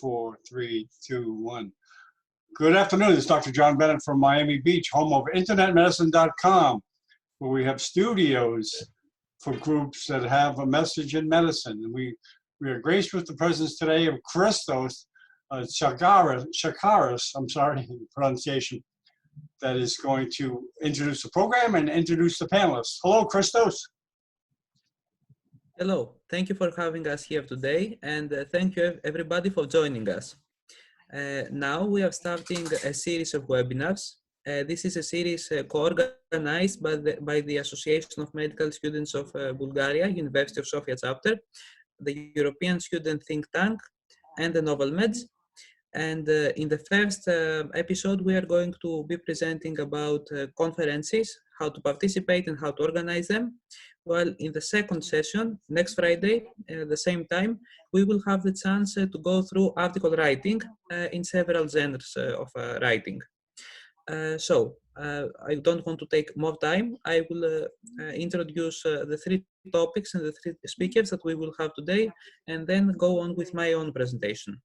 4, 3, 2, 1. Good afternoon. This is Dr. John Bennett from Miami Beach, home of InternetMedicine.com, where we have studios for groups that have a message in medicine. And we are graced with the presence today of Christos Chakaris, I'm sorry, pronunciation, that is going to introduce the program and introduce the panelists. Hello, Christos. Hello, thank you for having us here today, and thank you everybody for joining us. Now we are starting a series of webinars. This is a series co-organized by the Association of Medical Students of Bulgaria, University of Sofia Chapter, the European Student Think Tank, and the Novel Meds. And in the first episode, we are going to be presenting about conferences, how to participate and how to organize them. While in the second session, next Friday, at the same time, we will have the chance to go through article writing in several genres of writing. I don't want to take more time. I will introduce the three topics and the three speakers that we will have today, and then go on with my own presentation.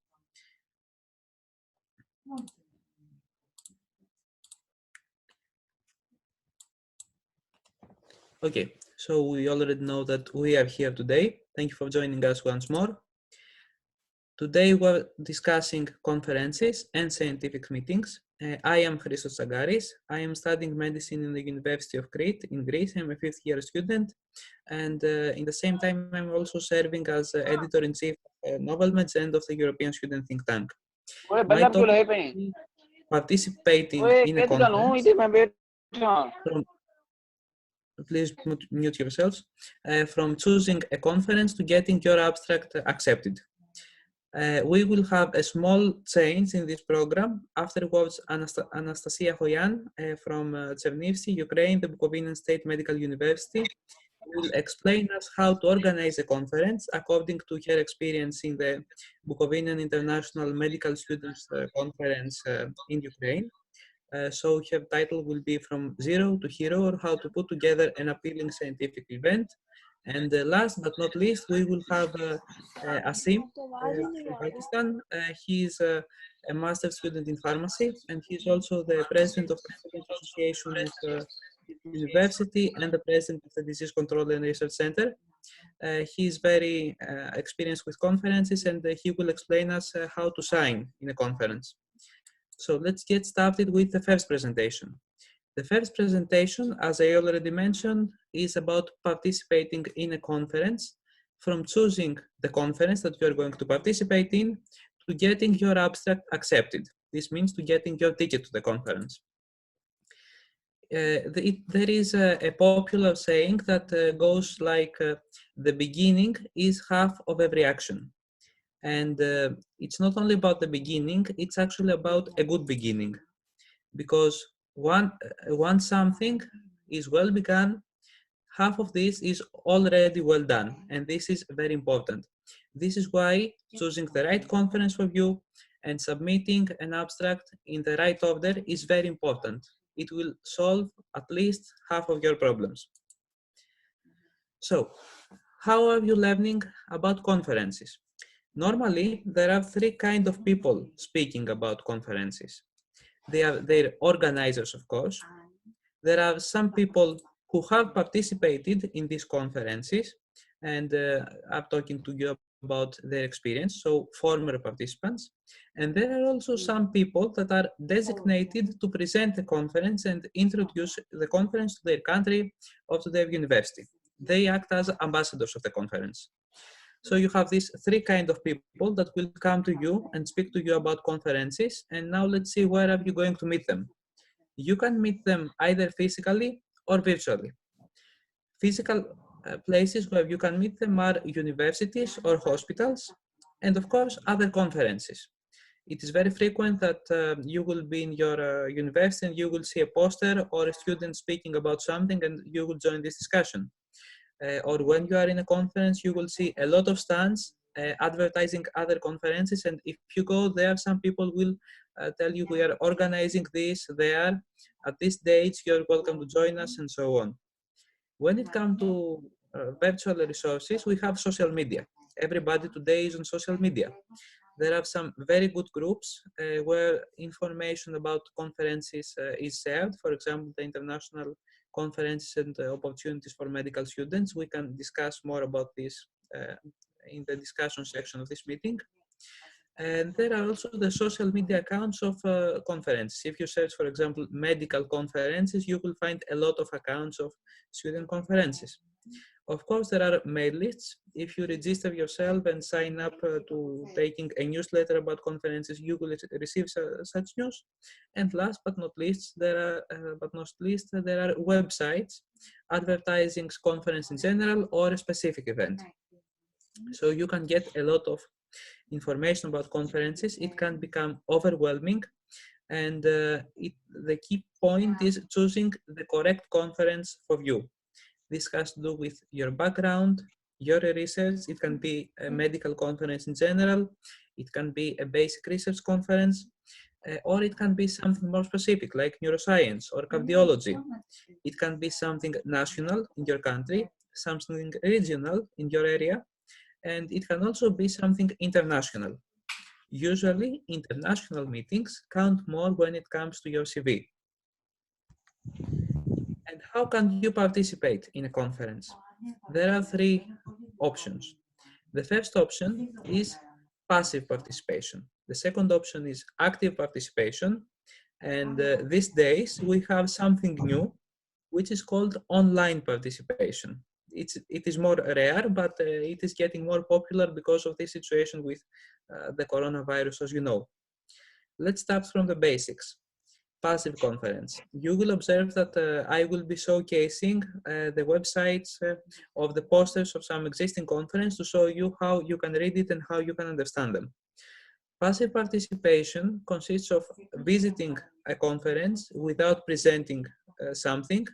Okay, so we already know that we are here today. Thank you for joining us once more. Today we're discussing conferences and scientific meetings. I am Christos Tsagaris. I am studying medicine in the University of Crete in Greece. I'm a fifth year student. And in the same time, I'm also serving as editor-in-chief of Novel Meds and of the European Student Think Tank. My topic is participating in a conference. Please mute yourselves. From choosing a conference to getting your abstract accepted. We will have a small change in this program. Afterwards, Anastasia Hoyan from Chernivtsi, Ukraine, the Bukovinian State Medical University, will explain us how to organize a conference according to her experience in the Bukovinian International Medical Students Conference in Ukraine. So her title will be From Zero to Hero, or how to put together an appealing scientific event. And last but not least, we will have Asim from Pakistan. He's a master's student in pharmacy, and he's also the president of the Student Association of the university and the president of the Disease Control and Research Center. He's very experienced with conferences, and he will explain us how to sign in a conference. So let's get started with the first presentation. The first presentation, as I already mentioned, is about participating in a conference, from choosing the conference that you're going to participate in to getting your abstract accepted. This means to getting your ticket to the conference. There is a popular saying that goes like, the beginning is half of every action. And it's not only about the beginning, it's actually about a good beginning. Because once something is well begun, half of this is already well done. And this is very important. This is why choosing the right conference for you and submitting an abstract in the right order is very important. It will solve at least half of your problems. So, how are you learning about conferences? Normally, there are three kinds of people speaking about conferences. They are their organizers, of course. There are some people who have participated in these conferences, and I'm talking to you about their experience, so former participants. And there are also some people that are designated to present a conference and introduce the conference to their country or to their university. They act as ambassadors of the conference. So you have these three kinds of people that will come to you and speak to you about conferences. And now let's see, where are you going to meet them? You can meet them either physically or virtually. Physical places where you can meet them are universities or hospitals, and of course, other conferences. It is very frequent that you will be in your university and you will see a poster or a student speaking about something and you will join this discussion. Or when you are in a conference, you will see a lot of stands advertising other conferences, and if you go there, some people will tell you, we are organizing this there at this date, you're welcome to join us, and so on. When it comes to virtual resources, we have social media. Everybody today is on social media. There are some very good groups where information about conferences is shared. For example, the International Conferences and Opportunities for Medical Students. We can discuss more about this in the discussion section of this meeting. And there are also the social media accounts of conferences. If you search, for example, medical conferences, you will find a lot of accounts of student conferences. Of course, there are mail lists. If you register yourself and sign up to taking a newsletter about conferences, you will receive such news. And last but not least, there are websites advertising conference in general or a specific event. So you can get a lot of information about conferences. It can become overwhelming, and the key point is choosing the correct conference for you. This has to do with your background, your research. It can be a medical conference in general. It can be a basic research conference, or it can be something more specific like neuroscience or cardiology. It can be something national in your country, something regional in your area, and it can also be something international. Usually, international meetings count more when it comes to your CV. And how can you participate in a conference? There are three options. The first option is passive participation. The second option is active participation. And these days, we have something new, which is called online participation. It is more rare, but it is getting more popular because of this situation with the coronavirus, as you know. Let's start from the basics. Passive conference. You will observe that I will be showcasing the websites of the posters of some existing conference to show you how you can read it and how you can understand them. Passive participation consists of visiting a conference without presenting something,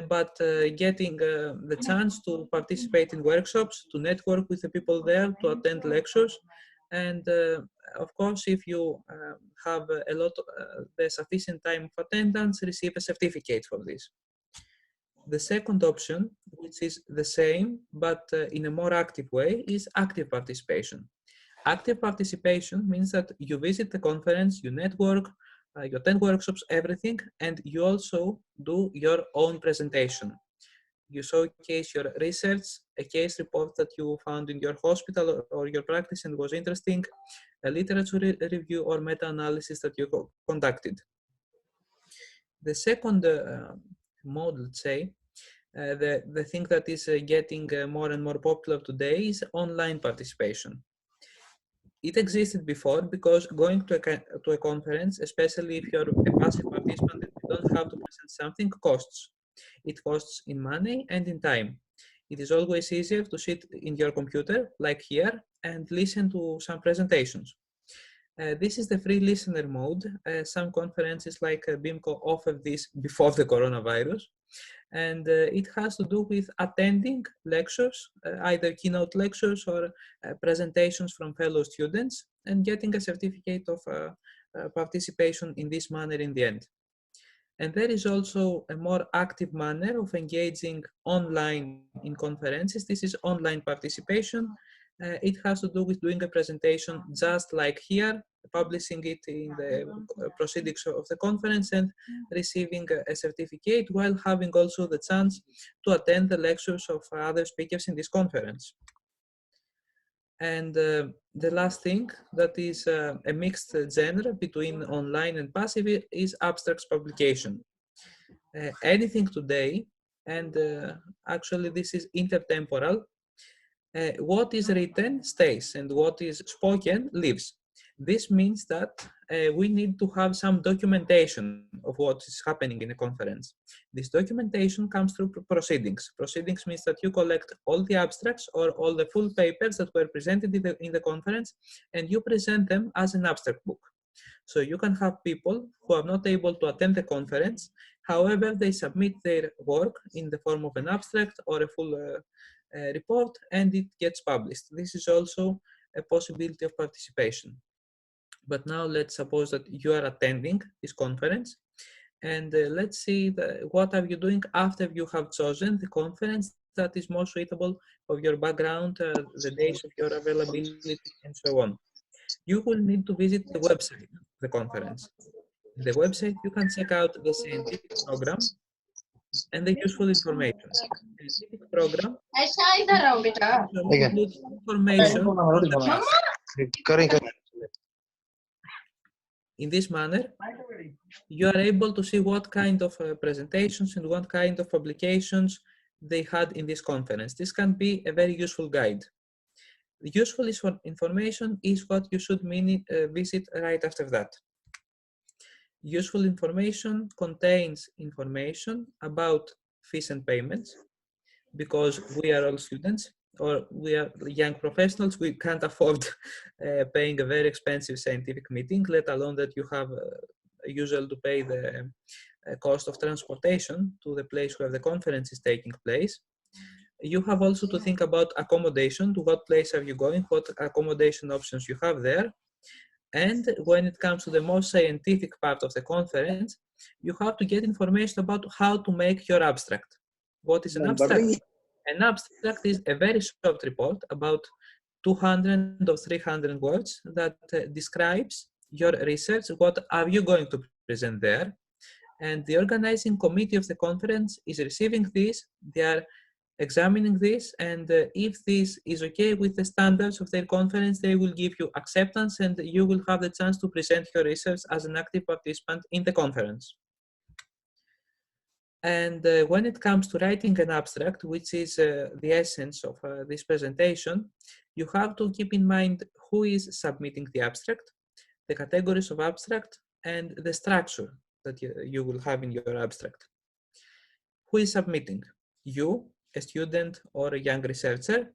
but getting the chance to participate in workshops, to network with the people there, to attend lectures, and of course, if you have the sufficient time of attendance, receive a certificate for this. The second option, which is the same, but in a more active way, is active participation. Active participation means that you visit the conference, you network, you attend workshops, everything, and you also do your own presentation. You showcase your research, a case report that you found in your hospital or your practice and was interesting, a literature review or meta-analysis that you conducted. The second mode, let's say, the thing that is getting more and more popular today is online participation. It existed before because going to a conference, especially if you're a passive participant and you don't have to present something, costs. It costs in money and in time. It is always easier to sit in your computer, like here, and listen to some presentations. This is the free listener mode. Some conferences like BIMCO offer this before the coronavirus. And it has to do with attending lectures, either keynote lectures or presentations from fellow students, and getting a certificate of participation in this manner in the end. And there is also a more active manner of engaging online in conferences. This is online participation. It has to do with doing a presentation just like here, publishing it in the proceedings of the conference and receiving a certificate while having also the chance to attend the lectures of other speakers in this conference. And the last thing that is a mixed genre between online and passive is abstracts publication. Anything today, and actually this is intertemporal, what is written stays and what is spoken lives. This means that we need to have some documentation of what is happening in a conference. This documentation comes through proceedings. Proceedings means that you collect all the abstracts or all the full papers that were presented in the conference and you present them as an abstract book. So you can have people who are not able to attend the conference, however, they submit their work in the form of an abstract or a full report and it gets published. This is also a possibility of participation. But now let's suppose that you are attending this conference and let's see what are you doing after you have chosen the conference that is more suitable for your background, the days of your availability and so on. you will need to visit the website of the conference. In the website, you can check out the scientific program and the useful information. The scientific program usually includes information on the past. In this manner, you are able to see what kind of presentations and what kind of publications they had in this conference. This can be a very useful guide. The useful information is what you should visit right after that. Useful information contains information about fees and payments, because we are all students or we are young professionals. We can't afford paying a very expensive scientific meeting, let alone that you have usually to pay the cost of transportation to the place where the conference is taking place. You have also to think about accommodation. To what place are you going? What accommodation options you have there? And when it comes to the most scientific part of the conference, you have to get information about how to make your abstract. What is an abstract? An abstract is a very short report, about 200 or 300 words, that describes your research. What are you going to present there? And the organizing committee of the conference is receiving this. They are examining this, and if this is okay with the standards of their conference, they will give you acceptance and you will have the chance to present your research as an active participant in the conference. And when it comes to writing an abstract, which is the essence of this presentation, you have to keep in mind who is submitting the abstract, the categories of abstract, and the structure that you will have in your abstract. Who is submitting? You, a student or a young researcher,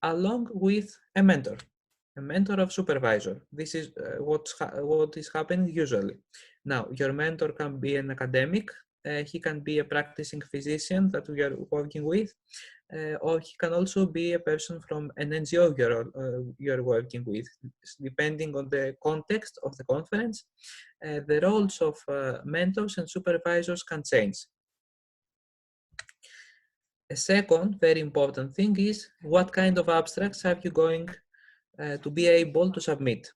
along with a mentor or supervisor. This is what is happening usually. Now, your mentor can be an academic, he can be a practicing physician that we are working with, or he can also be a person from an NGO you're working with. Depending on the context of the conference, the roles of mentors and supervisors can change. A second very important thing is what kind of abstracts are you going to be able to submit.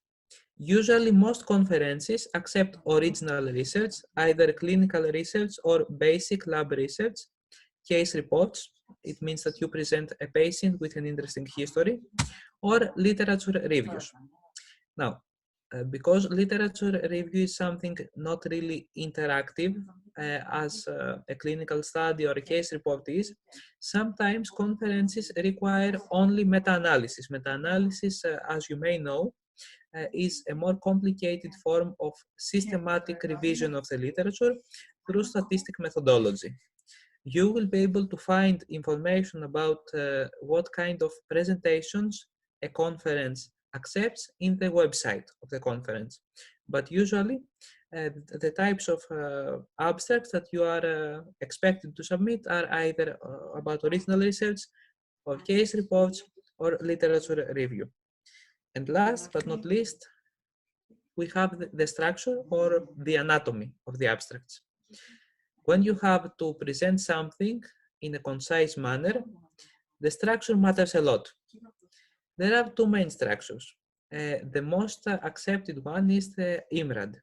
Usually most conferences accept original research, either clinical research or basic lab research, case reports. It means that you present a patient with an interesting history, or literature reviews. Now, because literature review is something not really interactive as a clinical study or a case report is, sometimes conferences require only meta-analysis. Meta-analysis, as you may know, is a more complicated form of systematic revision of the literature through statistic methodology. You will be able to find information about what kind of presentations a conference accepts in the website of the conference. But usually, the types of abstracts that you are expected to submit are either about original research, or case reports, or literature review. And last but not least, we have the structure or the anatomy of the abstracts. When you have to present something in a concise manner, the structure matters a lot. There are two main structures. The most accepted one is the IMRAD.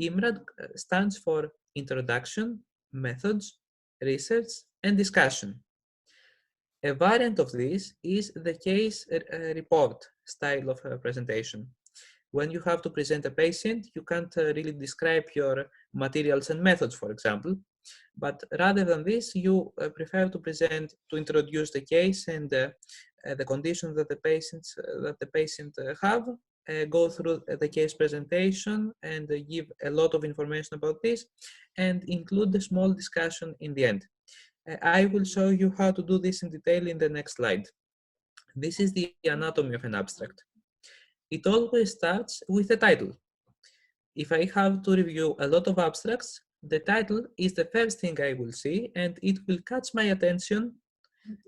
IMRAD stands for Introduction, Methods, Research, and Discussion. A variant of this is the case report style of presentation. When you have to present a patient, you can't really describe your materials and methods, for example. But rather than this, you prefer to introduce the case and the conditions that the patient have, go through the case presentation and give a lot of information about this, and include the small discussion in the end. I will show you how to do this in detail in the next slide. This is the anatomy of an abstract. It always starts with the title. If I have to review a lot of abstracts, the title is the first thing I will see, and it will catch my attention,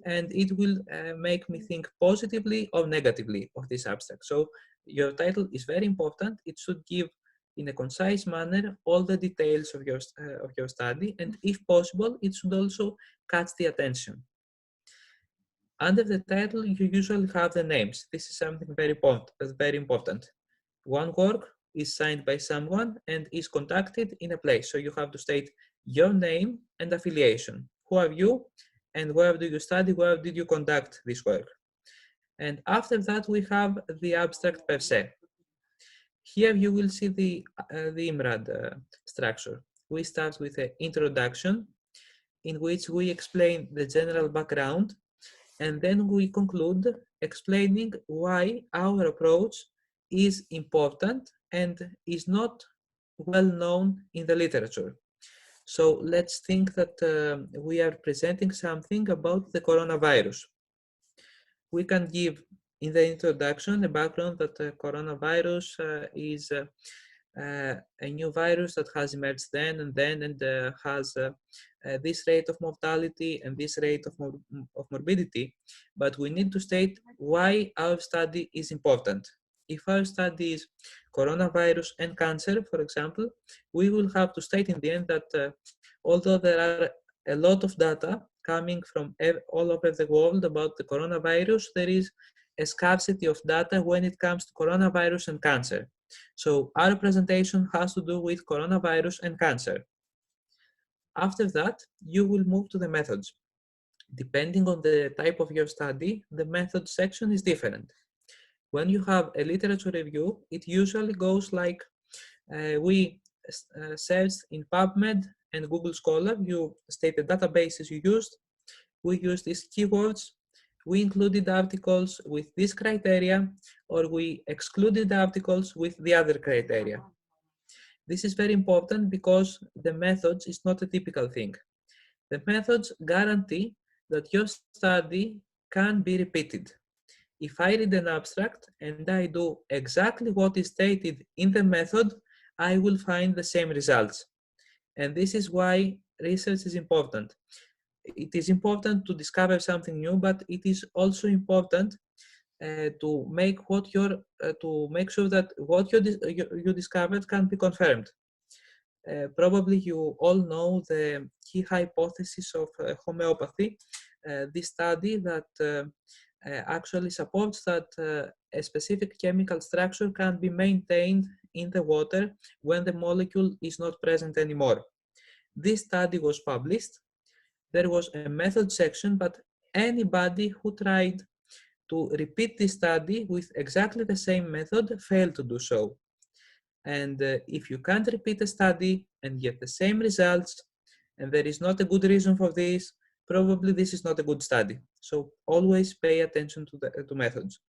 and it will make me think positively or negatively of this abstract. So your title is very important. It should give, in a concise manner, all the details of your study, and if possible, it should also catch the attention. Under the title, you usually have the names. This is something very important. One work is signed by someone and is conducted in a place. So you have to state your name and affiliation. Who are you and where do you study, where did you conduct this work? And after that, we have the abstract per se. Here you will see the IMRAD structure. We start with an introduction in which we explain the general background, and then we conclude explaining why our approach is important and is not well known in the literature. So let's think that we are presenting something about the coronavirus. We can give in the introduction a background that the coronavirus is a new virus that has emerged then and has this rate of mortality and this rate of morbidity, but we need to state why our study is important. If our study is coronavirus and cancer, for example, we will have to state in the end that although there are a lot of data coming from all over the world about the coronavirus, there is a scarcity of data when it comes to coronavirus and cancer. So our presentation has to do with coronavirus and cancer. After that, you will move to the methods. Depending on the type of your study, the method section is different. When you have a literature review, it usually goes like we search in PubMed and Google Scholar. You state the databases you used. We use these keywords. We included articles with this criteria, or we excluded articles with the other criteria. This is very important because the methods is not a typical thing. The methods guarantee that your study can be repeated. If I read an abstract and I do exactly what is stated in the method, I will find the same results. And this is why research is important. It is important to discover something new, but it is also important to make sure that what you discovered can be confirmed. Probably you all know the key hypothesis of homeopathy, this study that actually supports that a specific chemical structure can be maintained in the water when the molecule is not present anymore. This study was published. There was a method section, but anybody who tried to repeat this study with exactly the same method failed to do so. And if you can't repeat a study and get the same results, and there is not a good reason for this, probably this is not a good study. So always pay attention to methods.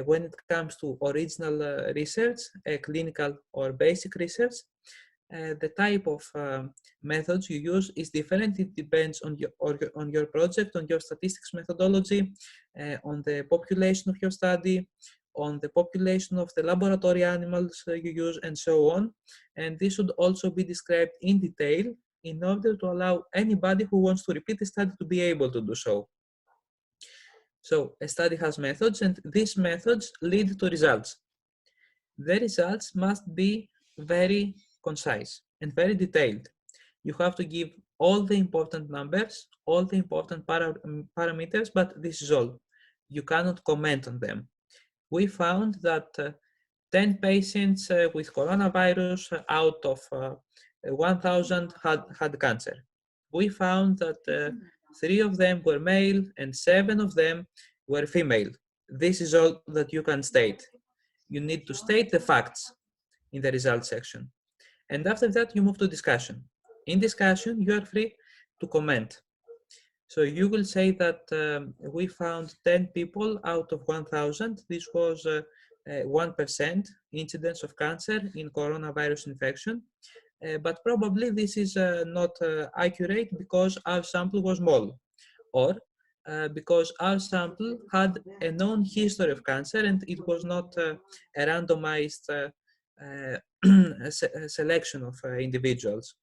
When it comes to original research, clinical or basic research, the type of methods you use is different. It depends on your project, on your statistics methodology, on the population of your study, on the population of the laboratory animals you use, and so on. And this should also be described in detail in order to allow anybody who wants to repeat the study to be able to do so. So a study has methods, and these methods lead to results. The results must be very concise and very detailed. You have to give all the important numbers, all the important parameters, but this is all. You cannot comment on them. We found that 10 patients with coronavirus out of 1,000 had cancer. We found that 3 of them were male and 7 of them were female. This is all that you can state. You need to state the facts in the results section. And after that, you move to discussion. In discussion, you are free to comment. So you will say that we found 10 people out of 1,000. This was 1% incidence of cancer in coronavirus infection. But probably this is not accurate because our sample was small, or because our sample had a known history of cancer and it was not a randomized selection of individuals.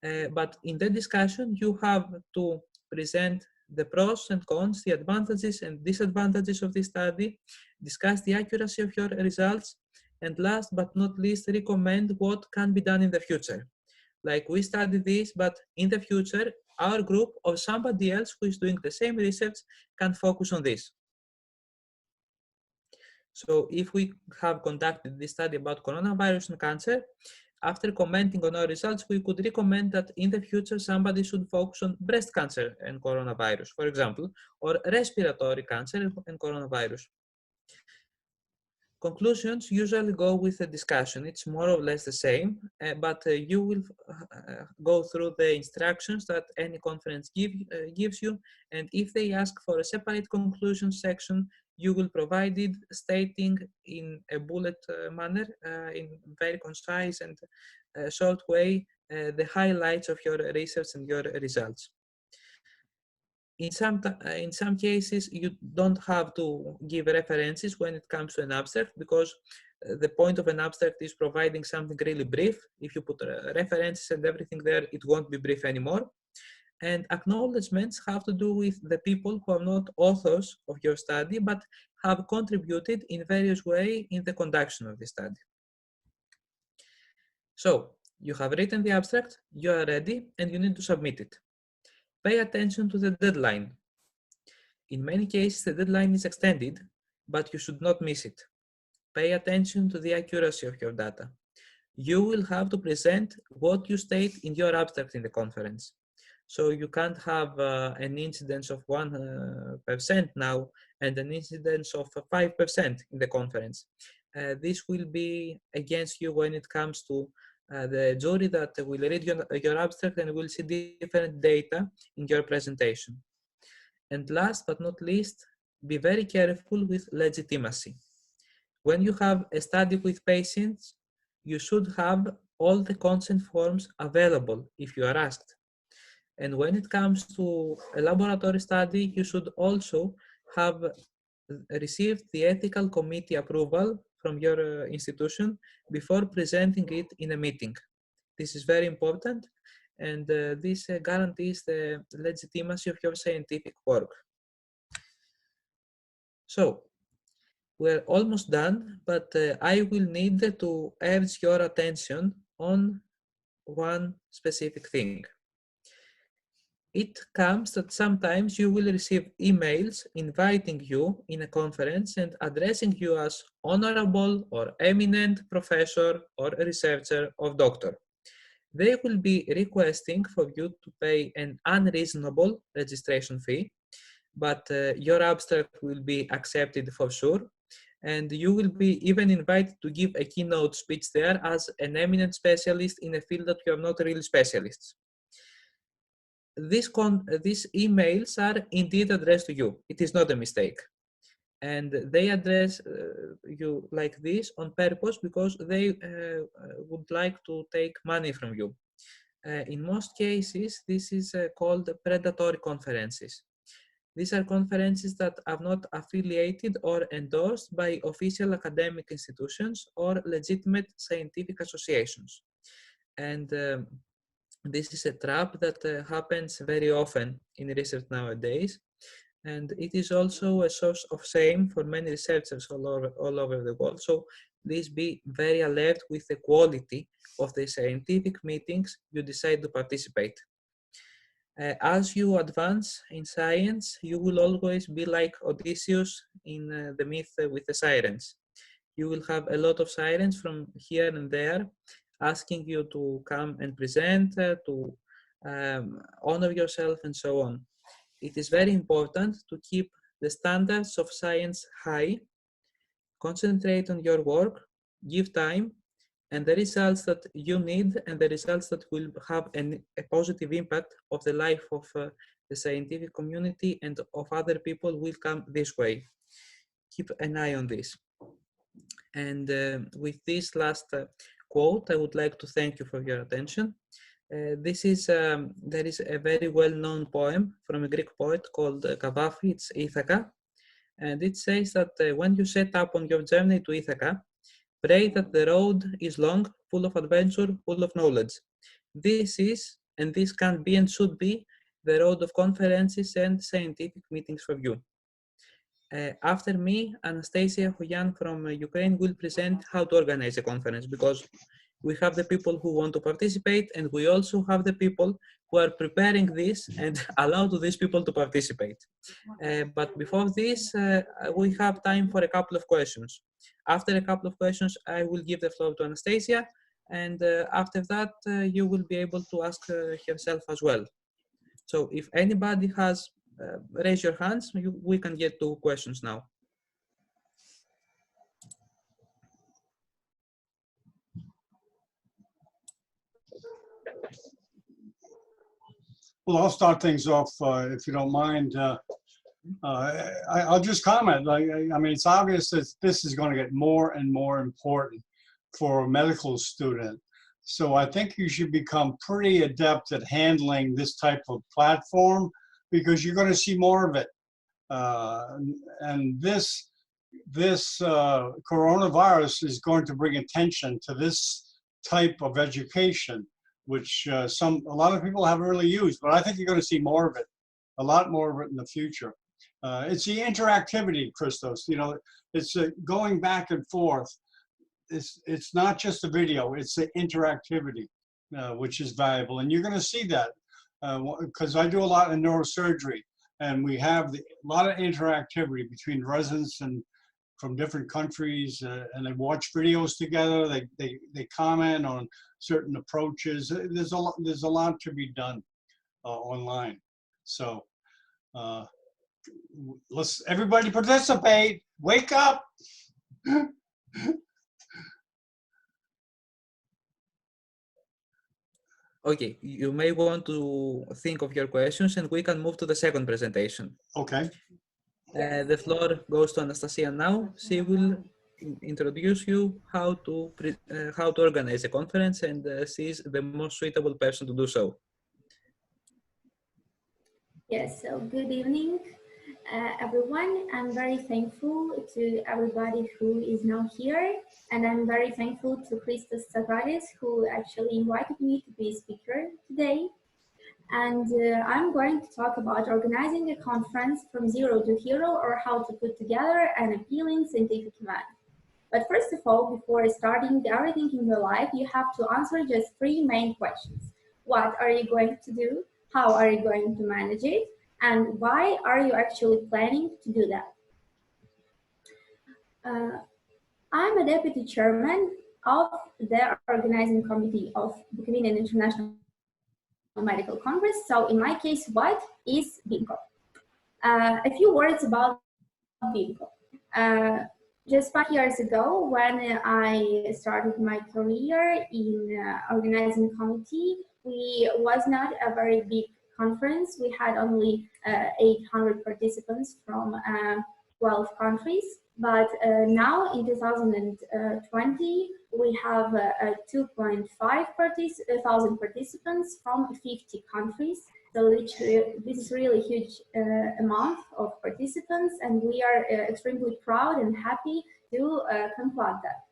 But in the discussion, you have to present the pros and cons, the advantages and disadvantages of this study, discuss the accuracy of your results, and last but not least, recommend what can be done in the future. like we study this, but in the future, our group or somebody else who is doing the same research can focus on this. So if we have conducted this study about coronavirus and cancer, after commenting on our results, we could recommend that in the future, somebody should focus on breast cancer and coronavirus, for example, or respiratory cancer and coronavirus. Conclusions usually go with a discussion. It's more or less the same, but you will go through the instructions that any conference gives you. And if they ask for a separate conclusion section, you will provide it stating in a bullet manner, in very concise and short way, the highlights of your research and your results. In some cases, you don't have to give references when it comes to an abstract, because the point of an abstract is providing something really brief. If you put references and everything there, it won't be brief anymore. And acknowledgements have to do with the people who are not authors of your study, but have contributed in various ways in the conduction of the study. So you have written the abstract, you are ready, and you need to submit it. Pay attention to the deadline. In many cases, the deadline is extended, but you should not miss it. Pay attention to the accuracy of your data. You will have to present what you state in your abstract in the conference. So you can't have an incidence of 1% now and an incidence of 5% in the conference. This will be against you when it comes to the jury that will read your abstract and will see different data in your presentation. And last but not least, be very careful with legitimacy. When you have a study with patients, you should have all the consent forms available if you are asked. And when it comes to a laboratory study, you should also have received the ethical committee approval from your institution before presenting it in a meeting. This is very important, and this guarantees the legitimacy of your scientific work. So we're almost done, but I will need to urge your attention on one specific thing. It comes that sometimes you will receive emails inviting you in a conference and addressing you as honorable or eminent professor or researcher or doctor. They will be requesting for you to pay an unreasonable registration fee, but your abstract will be accepted for sure. And you will be even invited to give a keynote speech there as an eminent specialist in a field that you are not really specialists. These emails are indeed addressed to you. It is not a mistake. And they address you like this on purpose because they would like to take money from you. In most cases, this is called predatory conferences. These are conferences that are not affiliated or endorsed by official academic institutions or legitimate scientific associations. And this is a trap that happens very often in research nowadays. And it is also a source of shame for many researchers all over the world. So please be very alert with the quality of the scientific meetings you decide to participate. As you advance in science, you will always be like Odysseus in the myth with the sirens. You will have a lot of sirens from here and there asking you to come and present, to honor yourself and so on. It is very important to keep the standards of science high, concentrate on your work, give time, and the results that you need and the results that will have a positive impact of the life of the scientific community and of other people will come this way. Keep an eye on this. And with this last quote, I would like to thank you for your attention. There is a very well-known poem from a Greek poet called Kavafi, it's Ithaca, and it says that when you set up on your journey to Ithaca, pray that the road is long, full of adventure, full of knowledge. This is, and this can be and should be, the road of conferences and scientific meetings for you. After me, Anastasia Hoyan from Ukraine will present how to organize a conference, because We have the people who want to participate, and we also have the people who are preparing this and allow to these people to participate. But before this, we have time for a couple of questions. After a couple of questions, I will give the floor to Anastasia, and after that, you will be able to ask herself as well. So if anybody has, raise your hands, we can get to questions now. Well, I'll start things off if you don't mind. I'll just comment. I mean, it's obvious that this is going to get more and more important for a medical student. So I think you should become pretty adept at handling this type of platform because you're going to see more of it. And this coronavirus is going to bring attention to this type of education, which a lot of people haven't really used, but I think you're going to see more of it, a lot more of it in the future. It's the interactivity, Christos. You know, it's going back and forth. It's not just the video; it's the interactivity, which is valuable, and you're going to see that because I do a lot in neurosurgery, and we have a lot of interactivity between residents and from different countries, and they watch videos together. They comment on certain approaches. There's a lot to be done online. So let's everybody participate. Wake up. Okay, you may want to think of your questions, and we can move to the second presentation. Okay. The floor goes to Anastasia now. She will introduce you how to organize a conference, and she is the most suitable person to do so. Yes, so good evening, everyone. I'm very thankful to everybody who is now here, and I'm very thankful to Christos Tsakadis, who actually invited me to be a speaker today. And I'm going to talk about organizing a conference from zero to hero, or how to put together an appealing scientific event. But first of all, before starting everything in your life, you have to answer just three main questions. What are you going to do? How are you going to manage it? And why are you actually planning to do that? I'm a deputy chairman of the organizing committee of the Canadian International Medical Congress. So in my case, what is BIMCO? A few words about BIMCO. Just 5 years ago, when I started my career in organizing committee, we was not a very big conference. We had only 800 participants from 12 countries. But now in 2020, we have 2,500 participants from 50 countries. So this is really huge amount of participants, and we are extremely proud and happy to conclude that.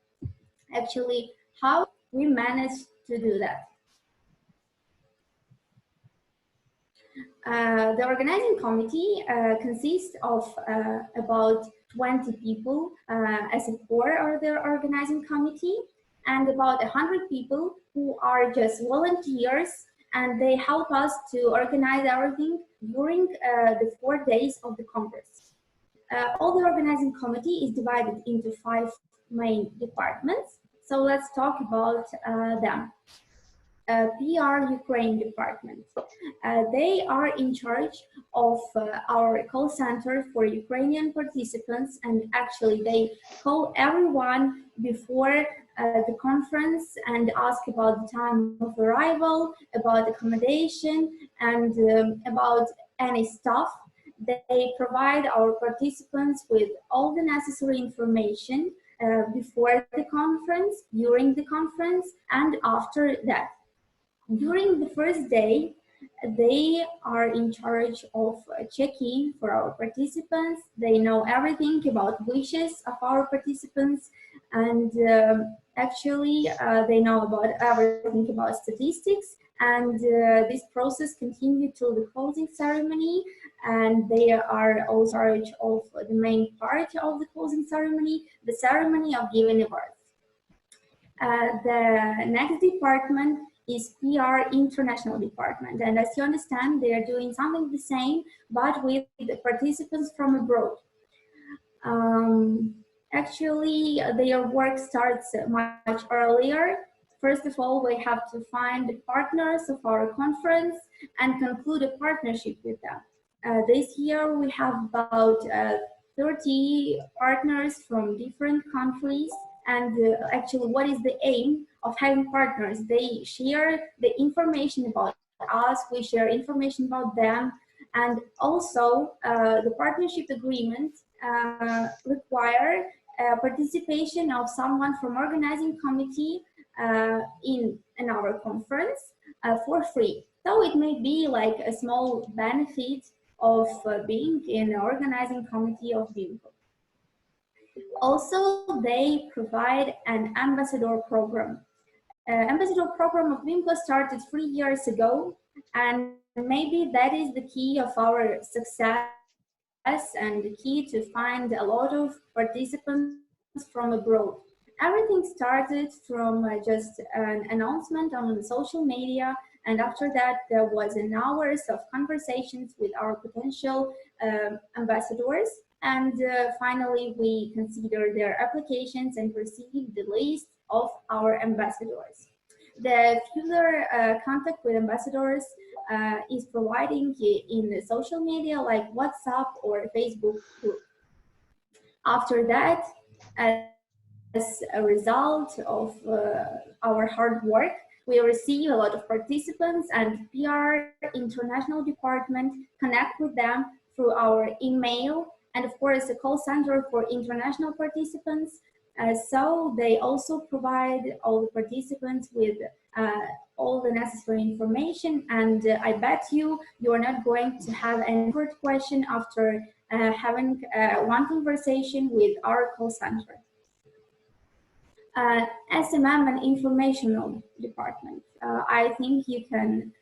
Actually, how we managed to do that? The organizing committee consists of about 20 people as a core of the organizing committee, and about 100 people who are just volunteers, and they help us to organize everything during the 4 days of the Congress. All the organizing committee is divided into 5 main departments. So let's talk about them. PR Ukraine department. They are in charge of our call center for Ukrainian participants, and actually they call everyone before the conference and ask about the time of arrival, about accommodation, and about any stuff. They provide our participants with all the necessary information before the conference, during the conference, and after that. During the first day, they are in charge of checking for our participants. They know everything about wishes of our participants, and actually they know about everything about statistics. And this process continued till the closing ceremony, and they are also in charge of the main part of the closing ceremony, the ceremony of giving awards. The next department is PR International Department. And as you understand, they are doing something the same, but with the participants from abroad. Actually, their work starts much earlier. First of all, we have to find the partners of our conference and conclude a partnership with them. This year, we have about 30 partners from different countries. And actually, what is the aim of having partners? They share the information about us, we share information about them, and also the partnership agreement require participation of someone from organizing committee in our conference for free. So it may be like a small benefit of being in the organizing committee of BIMCO. Also, they provide an ambassador program. Ambassador program of BIMCO started 3 years ago, and maybe that is the key of our success and the key to find a lot of participants from abroad. Everything started from just an announcement on social media, and after that there was an hours of conversations with our potential ambassadors, and finally we considered their applications and received the list of our ambassadors. The further contact with ambassadors is providing in the social media like WhatsApp or Facebook group. After that, as a result of our hard work, we receive a lot of participants, and PR International Department connect with them through our email, and of course a call center for international participants. So they also provide all the participants with all the necessary information, and I bet you are not going to have any question after having one conversation with our call center. SMM and Informational Department. I think you can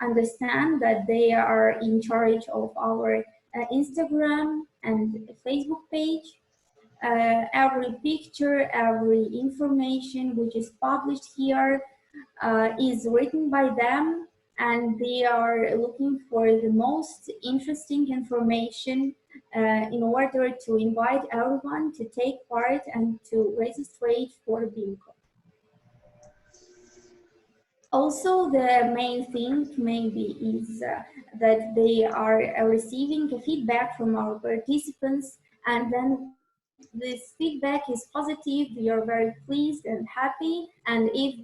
understand that they are in charge of our Instagram and Facebook page. Every picture, every information which is published here is written by them, and they are looking for the most interesting information in order to invite everyone to take part and to register for BIMCO. Also, the main thing maybe is that they are receiving feedback from our participants, and then this feedback is positive. We are very pleased and happy, and if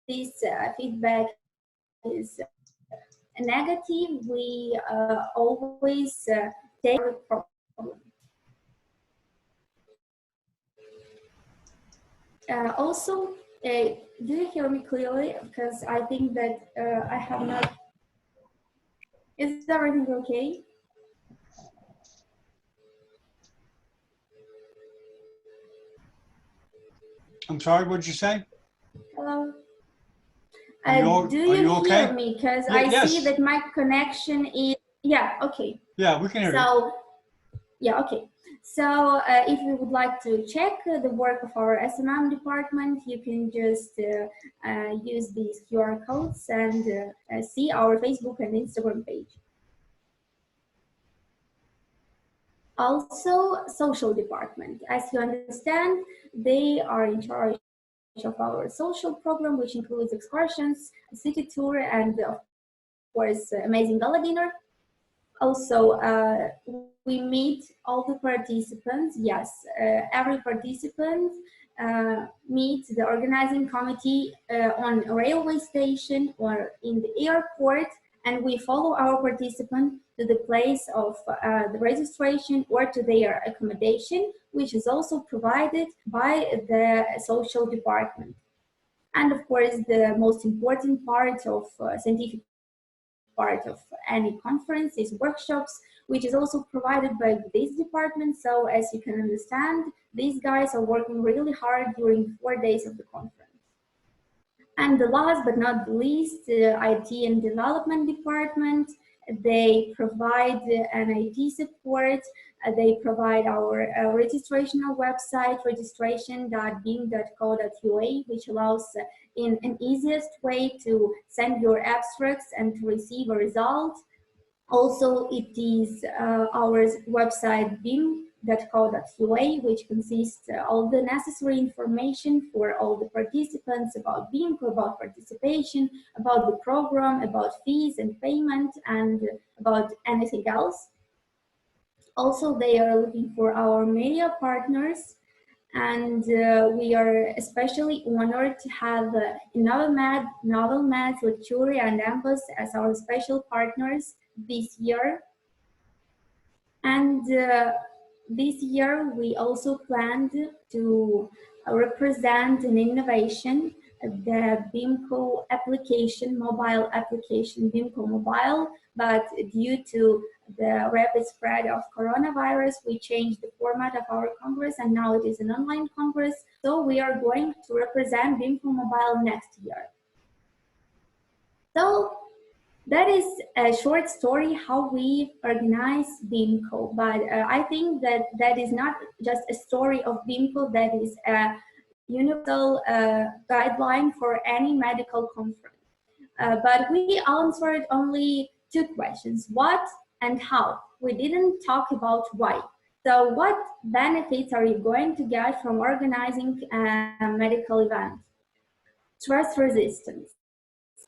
this feedback is negative, we always take the problem. Also, do you hear me clearly? Because I think that I have not. Is everything okay? I'm sorry, what did you say? Hello. Do are you you okay? hear me? Because Yeah, I see yes. that my connection is, yeah, okay. Yeah, we can hear you. So, yeah, okay. So if you would like to check the work of our SMM department, you can just use these QR codes and see our Facebook and Instagram page. Also, social department. As you understand, they are in charge of our social program, which includes excursions, city tour, and of course, amazing gala dinner. Also, we meet all the participants. Yes, every participant meets the organizing committee on a railway station or in the airport, and we follow our participant to the place of the registration or to their accommodation, which is also provided by the social department. And of course, the most important part of scientific part of any conference is workshops, which is also provided by this department. So as you can understand, these guys are working really hard during 4 days of the conference. And the last but not the least, the IT and development department. They provide an IT support They provide our registrational website, registration.beam.co.ua, which allows in an easiest way to send your abstracts and to receive a result. Also, it is our website beam.co.ua, which consists all the necessary information for all the participants about BIMCO, about participation, about the program, about fees and payment, and about anything else. Also, they are looking for our media partners, and we are especially honored to have Novelmed, Legitimacy, and Ambus as our special partners this year. And this year we also planned to represent an innovation, the BIMCO application, mobile application, BIMCO Mobile, but due to the rapid spread of coronavirus, we changed the format of our Congress, and now it is an online Congress. So we are going to represent BIMCO Mobile next year. So that is a short story how we organize BIMCO, but I think that that is not just a story of BIMCO, that is a universal guideline for any medical conference. But we answered only 2 questions, what and how. We didn't talk about why. So what benefits are you going to get from organizing a medical event? Stress resistance.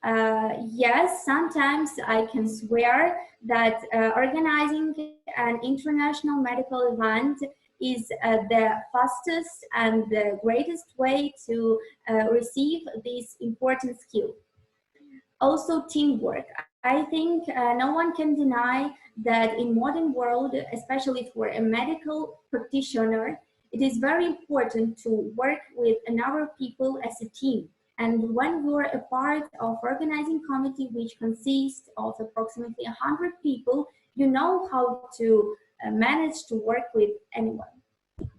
Yes, sometimes I can swear that organizing an international medical event is the fastest and the greatest way to receive this important skill. Also, teamwork. I think no one can deny that in modern world, especially for a medical practitioner, it is very important to work with another people as a team. And when you're a part of organizing committee, which consists of approximately 100 people, you know how to manage to work with anyone.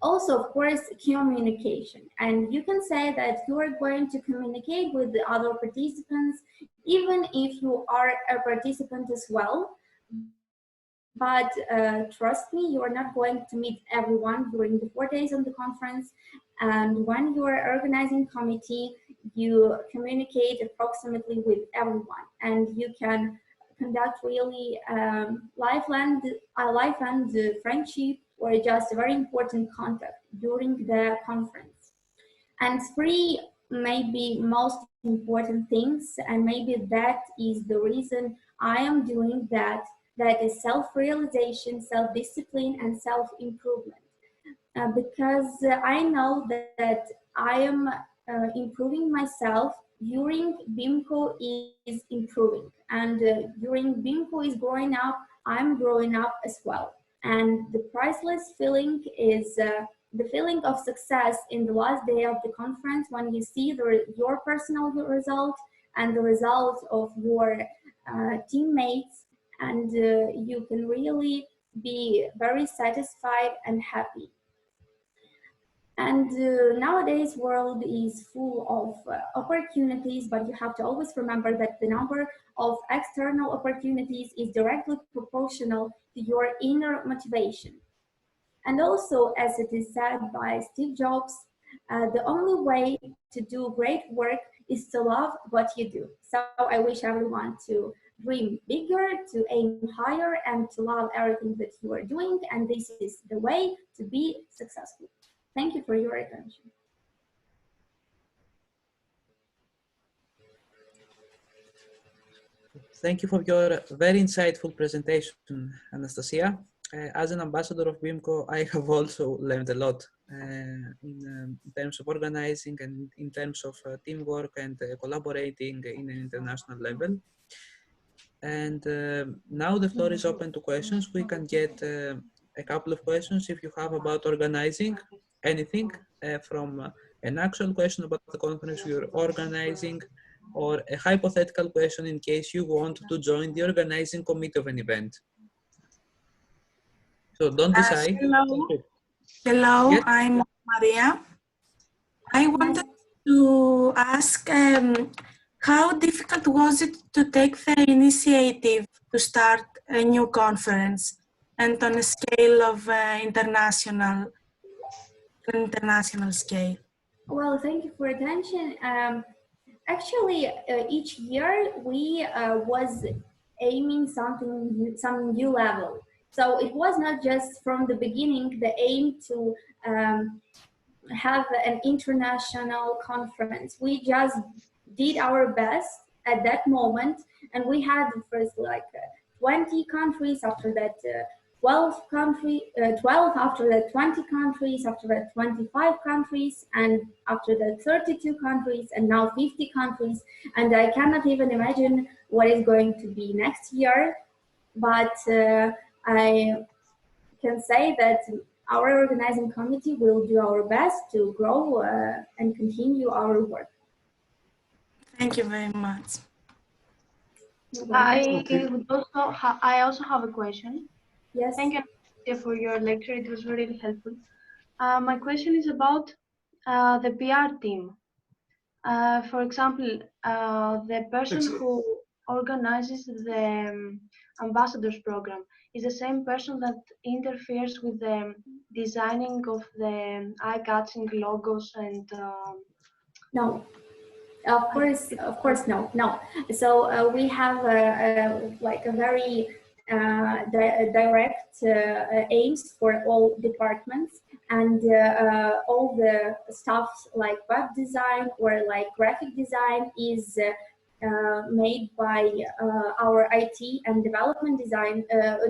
Also, of course, communication. And you can say that you are going to communicate with the other participants, even if you are a participant as well. But trust me, you are not going to meet everyone during the 4 days of the conference. And when you are organizing committee, you communicate approximately with everyone, and you can conduct really lifelong friendship or just a very important contact during the conference. And 3 maybe most important things, and maybe that is the reason I am doing that, that is self-realization, self-discipline, and self-improvement. Because I know that I am improving myself during BIMCO is improving, and during BIMCO is growing up, I'm growing up as well. And the priceless feeling is the feeling of success in the last day of the conference, when you see your personal result and the result of your teammates, and you can really be very satisfied and happy. And nowadays world is full of opportunities, but you have to always remember that the number of external opportunities is directly proportional to your inner motivation. And also, as it is said by Steve Jobs, the only way to do great work is to love what you do. So I wish everyone to dream bigger, to aim higher, and to love everything that you are doing. And this is the way to be successful. Thank you for your attention. Thank you for your very insightful presentation, Anastasia. As an ambassador of BIMCO, I have also learned a lot in terms of organizing and in terms of teamwork and collaborating in an international level. And now the floor is open to questions. We can get a couple of questions if you have about organizing anything from an actual question about the conference you're organizing, or a hypothetical question in case you want to join the organizing committee of an event. So don't be shy. Hello, Yes? I'm Maria. I wanted to ask how difficult was it to take the initiative to start a new conference? and on a scale of international scale? Well, thank you for attention. Actually, each year we was aiming some new level. So it was not just from the beginning the aim to have an international conference. We just did our best at that moment, and we had first like 20 countries, after that 12 after that 20 countries, after that 25 countries, and after that 32 countries, and now 50 countries. And I cannot even imagine what is going to be next year, but I can say that our organizing committee will do our best to grow and continue our work. Thank you very much. I also have a question. Yes. Thank you for your lecture. It was really helpful. My question is about the PR team. For example, the person who organizes the ambassadors program is the same person that interferes with the designing of the eye-catching logos and. No. Of course, no. So we have like a very direct aims for all departments, and all the stuff like web design or like graphic design is made by our IT and development design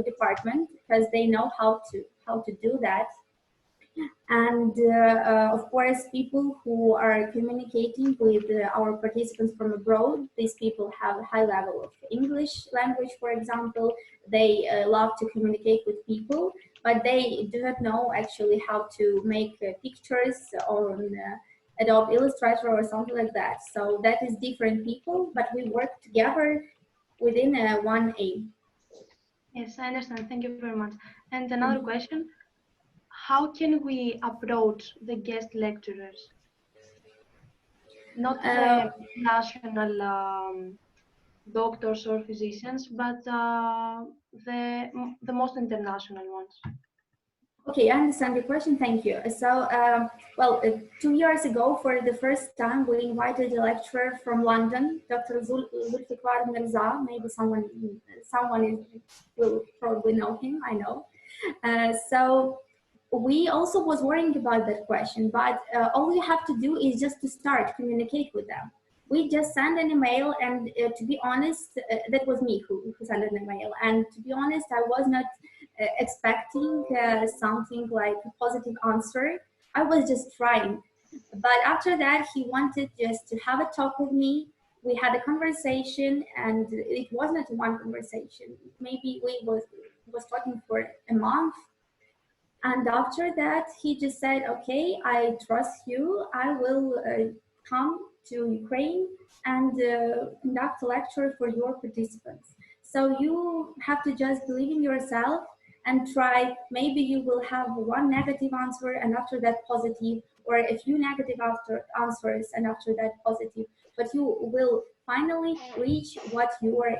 department, because they know how to do that. And of course, people who are communicating with our participants from abroad, these people have a high level of English language, for example. They love to communicate with people, but they do not know actually how to make pictures on Adobe Illustrator or something like that. So that is different people, but we work together within one aim. Yes, I understand. Thank you very much. And another question. How can we approach the guest lecturers? Not the national doctors or physicians, but the most international ones. Okay, I understand your question. Thank you. So, well, 2 years ago, for the first time, we invited a lecturer from London, Dr. Zulfikar Mirza. Maybe someone will probably know him. I know. So we also was worrying about that question, but all you have to do is just to start communicate with them. We just send an email, and to be honest, that was me who sent an email. And to be honest, I was not expecting something like a positive answer. I was just trying. But after that, he wanted just to have a talk with me. We had a conversation, and it wasn't one conversation. Maybe we was talking for a month. And after that, he just said, okay, I trust you. I will come to Ukraine and conduct a lecture for your participants. So you have to just believe in yourself and try. Maybe you will have one negative answer and after that positive, or a few negative answers and after that positive. But you will finally reach what you are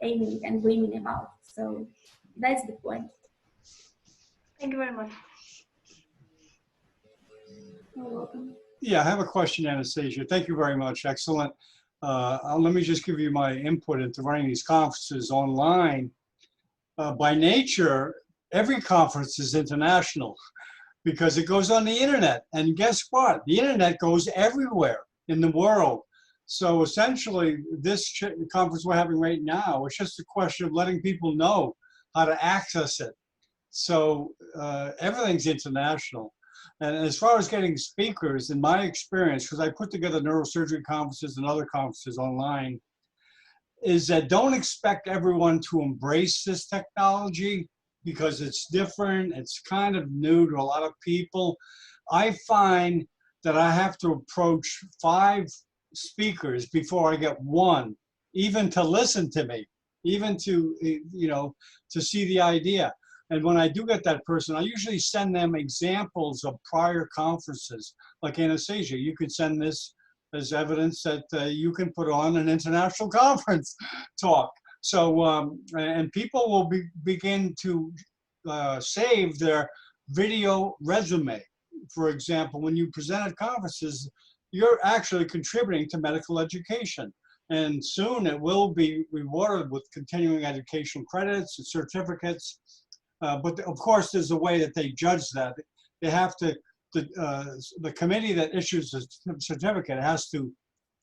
aiming and dreaming about. So that's the point. Thank you very much. You're welcome. Yeah, I have a question, Anastasia. Thank you very much. Excellent. Let me just give you my input into running these conferences online. By nature, every conference is international because it goes on the internet. And guess what? The internet goes everywhere in the world. So essentially, this conference we're having right now, it's just a question of letting people know how to access it. So everything's international. And as far as getting speakers, in my experience, because I put together neurosurgery conferences and other conferences online, is that don't expect everyone to embrace this technology because it's different. It's kind of new to a lot of people. I find that I have to approach 5 speakers before I get one, even to listen to me, even to, to see the idea. And when I do get that person, I usually send them examples of prior conferences. Like Anastasia, you could send this as evidence that you can put on an international conference talk. So, and people will begin to save their video resume. For example, when you present at conferences, you're actually contributing to medical education. And soon it will be rewarded with continuing educational credits and certificates. But of course, there's a way that they judge that. They have to, the committee that issues the certificate has to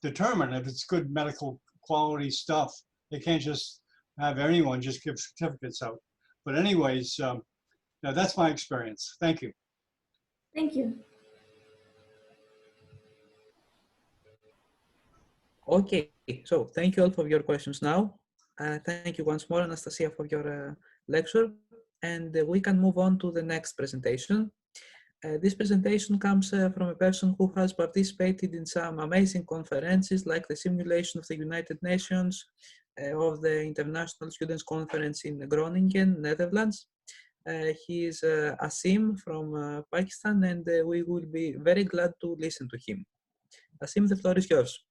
determine if it's good medical quality stuff. They can't just have anyone just give certificates out. But anyways, now that's my experience. Thank you. Thank you. Okay, so thank you all for your questions now. Thank you once more, Anastasia, for your lecture. And we can move on to the next presentation. This presentation comes from a person who has participated in some amazing conferences like the simulation of the United Nations, of the International Students Conference in Groningen, Netherlands. He is Asim from Pakistan, and we will be very glad to listen to him. Asim, the floor is yours.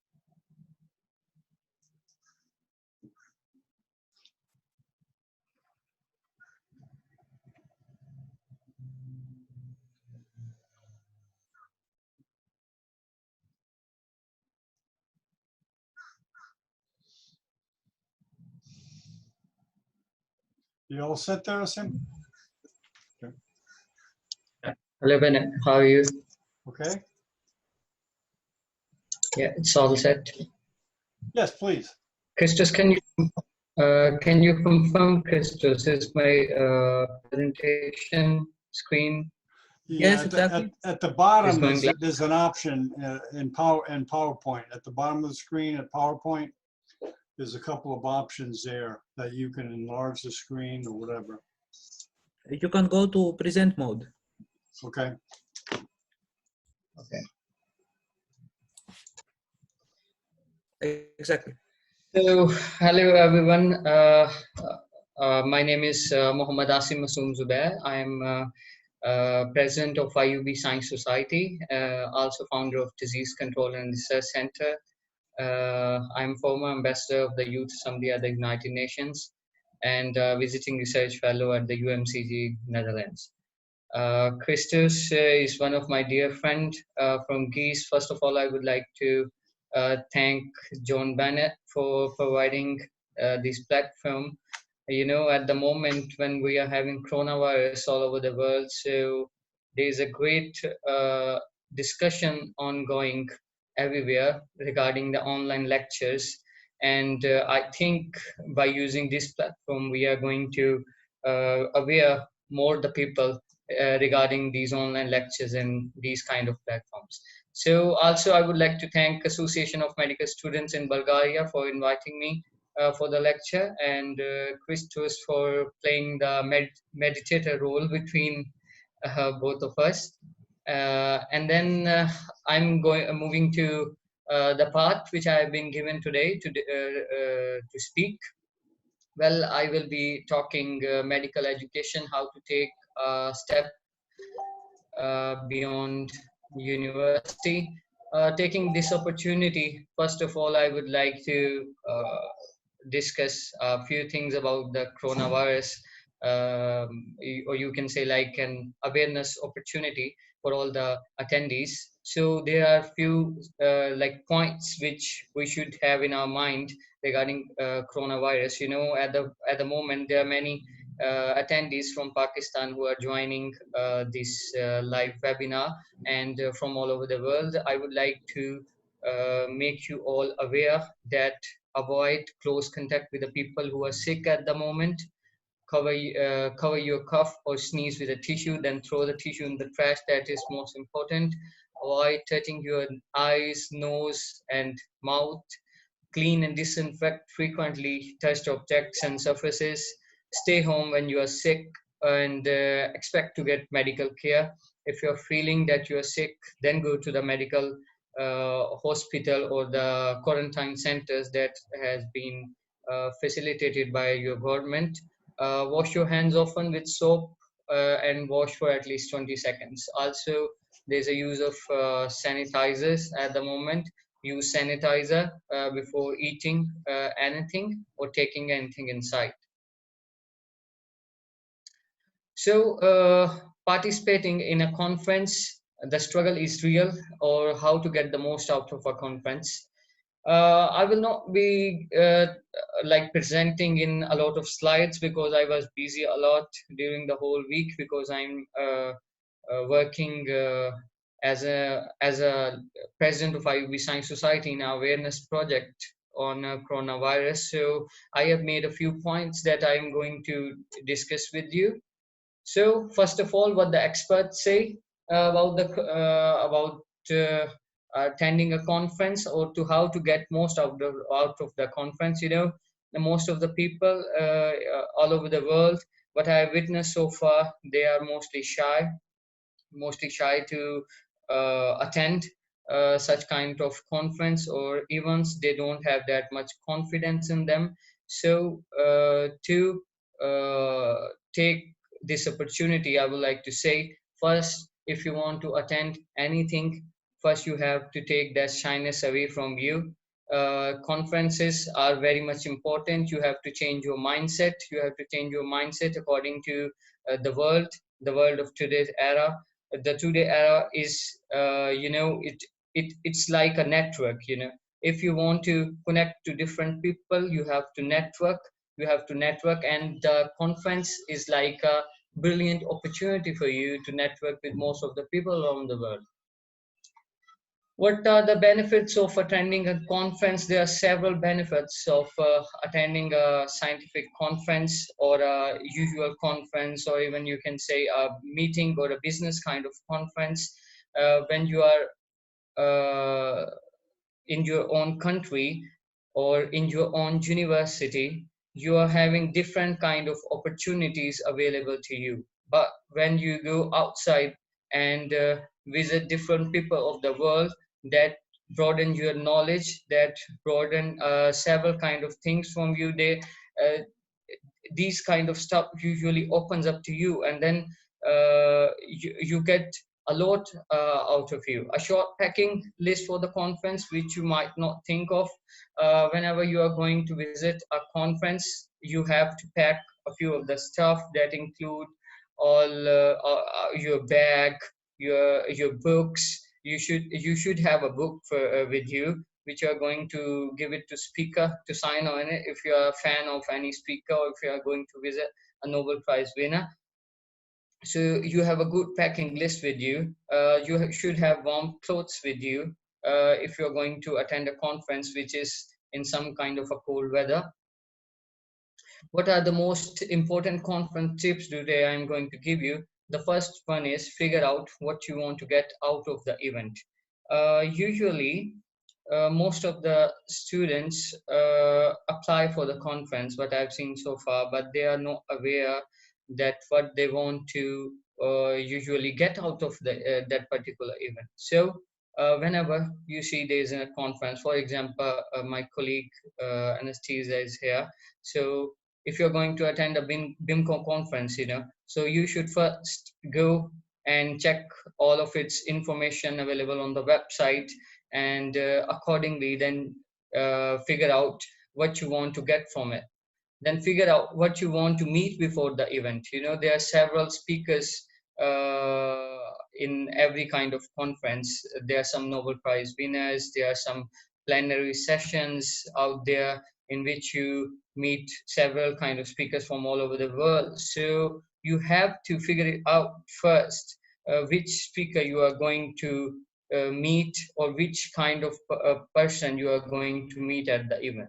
You all set there, Asim? Okay. Hello, Bennett. How are you? Okay. Yeah, it's all set. Yes, please. Christos, can you confirm, Christos, is my presentation screen? Yeah, Yes, exactly. at the bottom, Is going there's an option in PowerPoint. At the bottom of the screen at PowerPoint, there's a couple of options there that you can enlarge the screen or whatever. You can go to present mode. Okay. Okay. Exactly. So, hello everyone. My name is Mohammad Asim Masoom Zubair. I am president of IUB Science Society, also founder of Disease Control and Research Center. I'm former ambassador of the Youth Assembly at the United Nations and visiting research fellow at the UMCG Netherlands. Christos is one of my dear friend from Greece. First of all, I would like to thank John Bennett for providing this platform. You know, at the moment when we are having coronavirus all over the world, so there's a great discussion ongoing everywhere regarding the online lectures. And I think by using this platform, we are going to aware more the people regarding these online lectures and these kind of platforms. So also I would like to thank Association of Medical Students in Bulgaria for inviting me for the lecture, and Christos for playing the meditator role between both of us. And then I'm moving to the part which I have been given today to speak. Well, I will be talking medical education, how to take a step beyond university. Taking this opportunity, first of all, I would like to discuss a few things about the coronavirus, or you can say like an awareness opportunity for all the attendees. So there are few like points which we should have in our mind regarding coronavirus. You know, at the moment there are many attendees from Pakistan who are joining this live webinar, and from all over the world. I would like to make you all aware that avoid close contact with the people who are sick at the moment. Cover your cough or sneeze with a tissue, then throw the tissue in the trash. That is most important. Avoid touching your eyes, nose, and mouth. Clean and disinfect frequently touched objects and surfaces. Stay home when you are sick, and expect to get medical care. If you're feeling that you are sick, then go to the medical hospital or the quarantine centers that has been facilitated by your government. Wash your hands often with soap and wash for at least 20 seconds. Also, there's a use of sanitizers at the moment. Use sanitizer before eating anything or taking anything inside. So participating in a conference, the struggle is real, or how to get the most out of a conference. I will not be like presenting in a lot of slides because I was busy a lot during the whole week, because I'm working as a president of IUB Science Society in our awareness project on coronavirus. So I have made a few points that I'm going to discuss with you. So first of all, what the experts say about attending a conference, or to how to get most out of the conference. The most of the people all over the world, what I have witnessed so far, they are mostly shy to attend such kind of conference or events. They don't have that much confidence in them. So to take this opportunity, I would like to say, first, if you want to attend anything, first you have to take that shyness away from you. Conferences are very much important. You have to change your mindset. You have to change your mindset according to the world of today's era. The today era is it's like a network. If you want to connect to different people, you have to network, and the conference is like a brilliant opportunity for you to network with most of the people around the world. What are the benefits of attending a conference? There are several benefits of attending a scientific conference, or a usual conference, or even you can say a meeting or a business kind of conference. When you are in your own country or in your own university, you are having different kind of opportunities available to you. But when you go outside and visit different people of the world, that broaden your knowledge, that broaden several kind of things from you. These kind of stuff usually opens up to you, and then you get a lot out of you. A short packing list for the conference, which you might not think of. Whenever you are going to visit a conference, you have to pack a few of the stuff that include all your bag, your books. You should have a book with you, which you are going to give it to speaker to sign on it if you are a fan of any speaker, or if you are going to visit a Nobel Prize winner. So you have a good packing list with you. You should have warm clothes with you if you're going to attend a conference which is in some kind of a cold weather. What are the most important conference tips today I'm going to give you? The first one is figure out what you want to get out of the event. Usually, most of the students apply for the conference, what I've seen so far, but they are not aware that what they want to usually get out of that particular event. So whenever you see there's a conference, for example, my colleague Anastasia is here. So if you're going to attend a BIMCO conference, so you should first go and check all of its information available on the website, and accordingly then figure out what you want to get from it. Then figure out what you want to meet before the event. There are several speakers in every kind of conference. There are some Nobel Prize winners, there are some plenary sessions out there in which you meet several kind of speakers from all over the world. So you have to figure it out first, which speaker you are going to meet, or which kind of person you are going to meet at the event.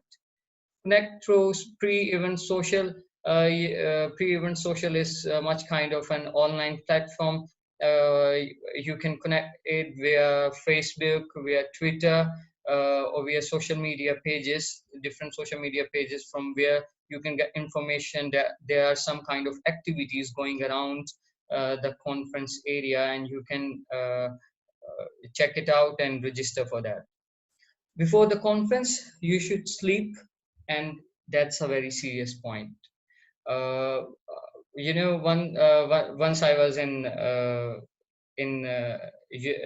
Connect through pre-event social. Pre-event social is much kind of an online platform. You can connect it via Facebook, via Twitter, or via social media pages, different social media pages, from where you can get information that there are some kind of activities going around the conference area, and you can check it out and register for that. Before the conference, you should sleep, and that's a very serious point. Once I was in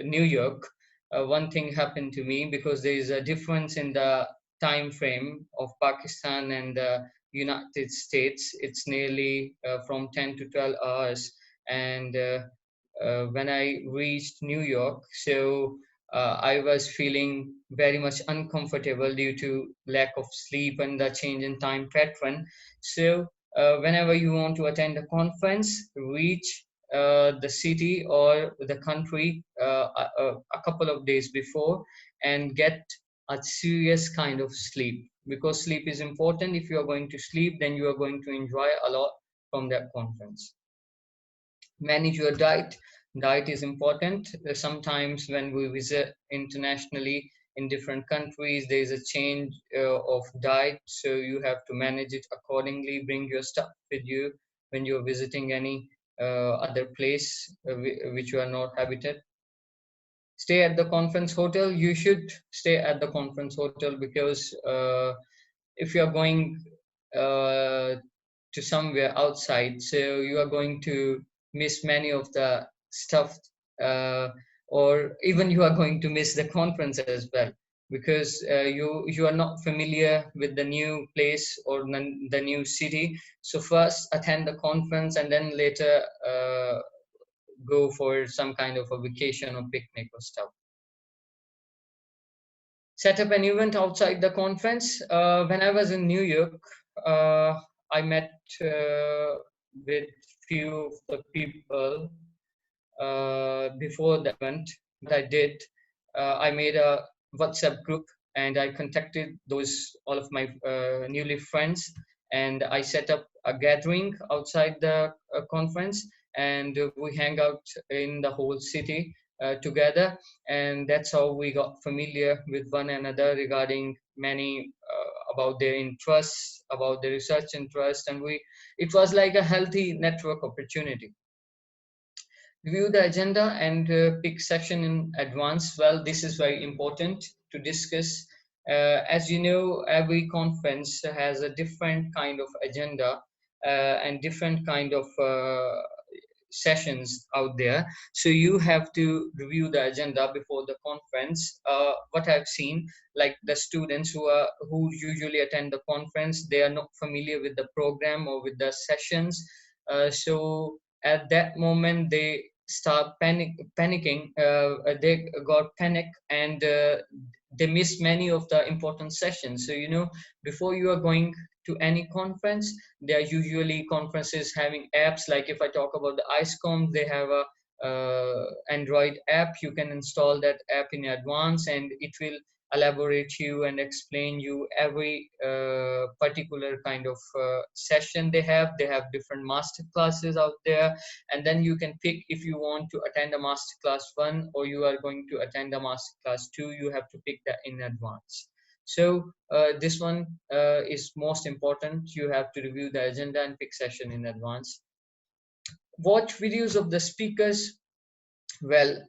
New York, one thing happened to me, because there is a difference in the time frame of Pakistan and the United States. It's nearly from 10 to 12 hours. And when I reached New York, so I was feeling very much uncomfortable due to lack of sleep and the change in time pattern. So whenever you want to attend a conference, reach the city or the country a couple of days before and get a serious kind of sleep, because sleep is important. If you are going to sleep, then you are going to enjoy a lot from that conference. Manage your diet. Diet is important. Sometimes when we visit internationally in different countries, there is a change of diet, so you have to manage it accordingly. Bring your stuff with you when you're visiting any other place which you are not habited. Stay at the conference hotel. You should stay at the conference hotel, because if you are going to somewhere outside, so you are going to miss many of the stuff, or even you are going to miss the conference as well, because you are not familiar with the new place or the new city. So first attend the conference, and then later go for some kind of a vacation or picnic or stuff. Set up an event outside the conference. When I was in New York, I met with few of the people before the event that I did. I made a WhatsApp group, and I contacted all of my newly friends, and I set up a gathering outside the conference, and we hang out in the whole city together, and that's how we got familiar with one another regarding many about their interests, about their research interest, and it was like a healthy network opportunity. Review the agenda and pick session in advance. Well, this is very important to discuss. As you know, every conference has a different kind of agenda and different kind of sessions out there. So you have to review the agenda before the conference. What I've seen, like the students who usually attend the conference, they are not familiar with the program or with the sessions. So at that moment, they start panicking. They got panic, and they miss many of the important sessions. So before you are going to any conference, there are usually conferences having apps. Like if I talk about the ISCOM, they have a Android app. You can install that app in advance, and it will elaborate you and explain you every particular kind of session they have. They have different master classes out there, and then you can pick if you want to attend a master class 1 or you are going to attend a master class 2. You have to pick that in advance. So this one is most important. You have to review the agenda and pick session in advance. Watch videos of the speakers. Well,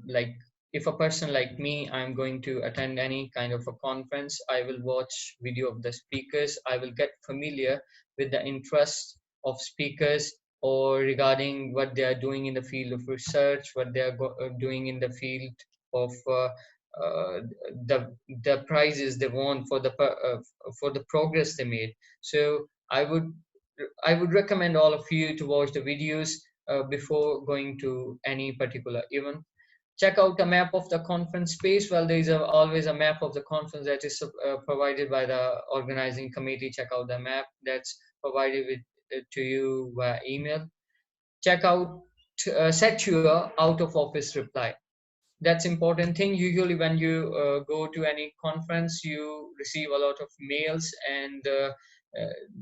like if a person like me, I'm going to attend any kind of a conference, I will watch video of the speakers. I will get familiar with the interests of speakers, or regarding what they are doing in the field of research, what they are doing in the field of the prizes they won for the progress they made. So I would recommend all of you to watch the videos before going to any particular event. Check out a map of the conference space. Well, there is always a map of the conference that is provided by the organizing committee. Check out the map that's provided to you via email. Check out, set your out of office reply. That's important thing. Usually when you go to any conference, you receive a lot of mails, and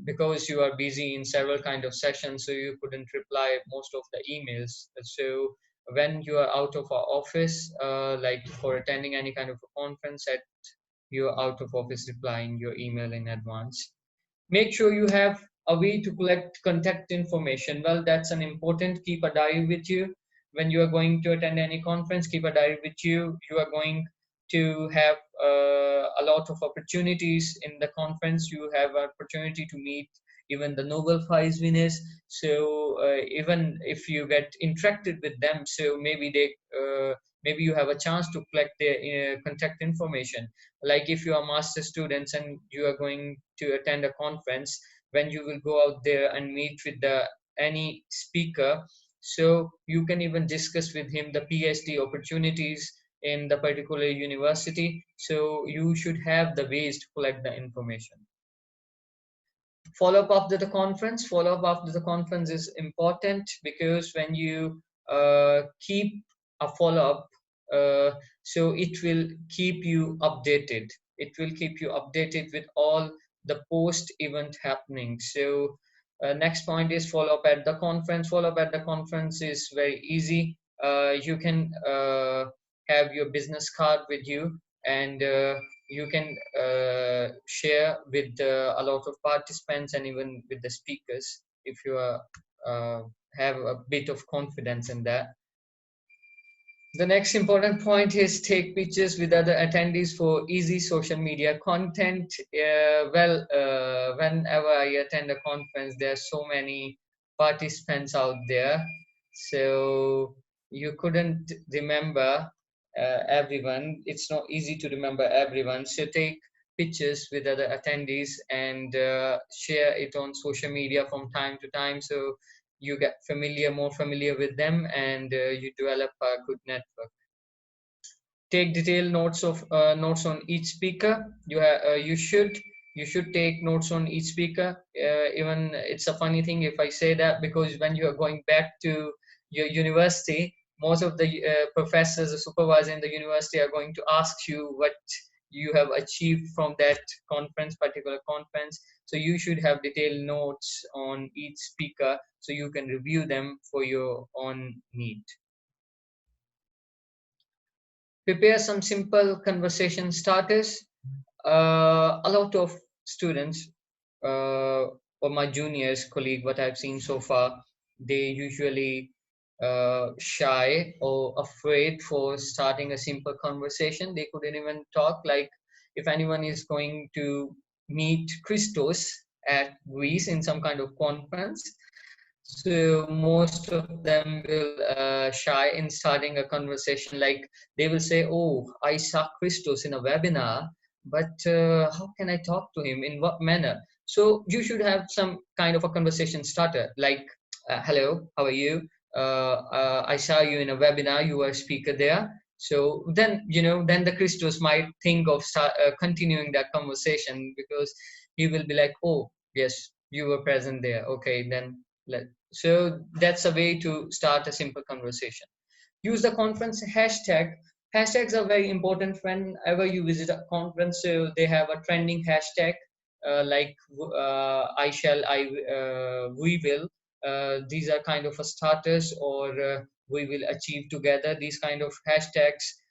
because you are busy in several kind of sessions, so you couldn't reply most of the emails. So when you are out of our office, like for attending any kind of a conference, set your out of office reply in your email in advance. Make sure you have a way to collect contact information. Well, that's an important. Keep a diary with you. When you are going to attend any conference, keep a diary with you. You are going to have a lot of opportunities in the conference. You have an opportunity to meet even the Nobel Prize winners. So even if you get interacted with them, so maybe maybe you have a chance to collect their contact information. Like if you are master students and you are going to attend a conference, when you will go out there and meet with any speaker, so you can even discuss with him the PhD opportunities in the particular university. So you should have the ways to collect the information. Follow up after the conference. Follow up after the conference is important, because when you keep a follow up, so it will keep you updated. It will keep you updated with all the post event happening. So next point is follow up at the conference. Follow up at the conference is very easy. You can have your business card with you, and you can share with a lot of participants and even with the speakers if you have a bit of confidence in that. The next important point is take pictures with other attendees for easy social media content. Whenever I attend a conference, there are so many participants out there, so you couldn't remember everyone. It's not easy to remember everyone. So take pictures with other attendees and share it on social media from time to time, so you get more familiar with them, and you develop a good network. Take detailed notes on each speaker. You should take notes on each speaker. Even it's a funny thing if I say that, because when you are going back to your university, most of the professors or supervisors in the university are going to ask you what you have achieved from that particular conference. So you should have detailed notes on each speaker, so you can review them for your own need. Prepare some simple conversation starters. A lot of students or my juniors colleague, what I've seen so far, they usually shy or afraid for starting a simple conversation. They couldn't even talk. Like if anyone is going to meet Christos at Greece in some kind of conference, so most of them will shy in starting a conversation. Like they will say, "Oh, I saw Christos in a webinar, but how can I talk to him? In what manner?" So you should have some kind of a conversation starter, like, "Hello, how are you? I saw you in a webinar. You were a speaker there." So then, then the Christos might think of continuing that conversation, because he will be like, "Oh, yes, you were present there. Okay, then." So that's a way to start a simple conversation. Use the conference hashtag. Hashtags are very important whenever you visit a conference. So they have a trending hashtag like I shall, we will. These are kind of a starters, or we will achieve together. These kind of hashtags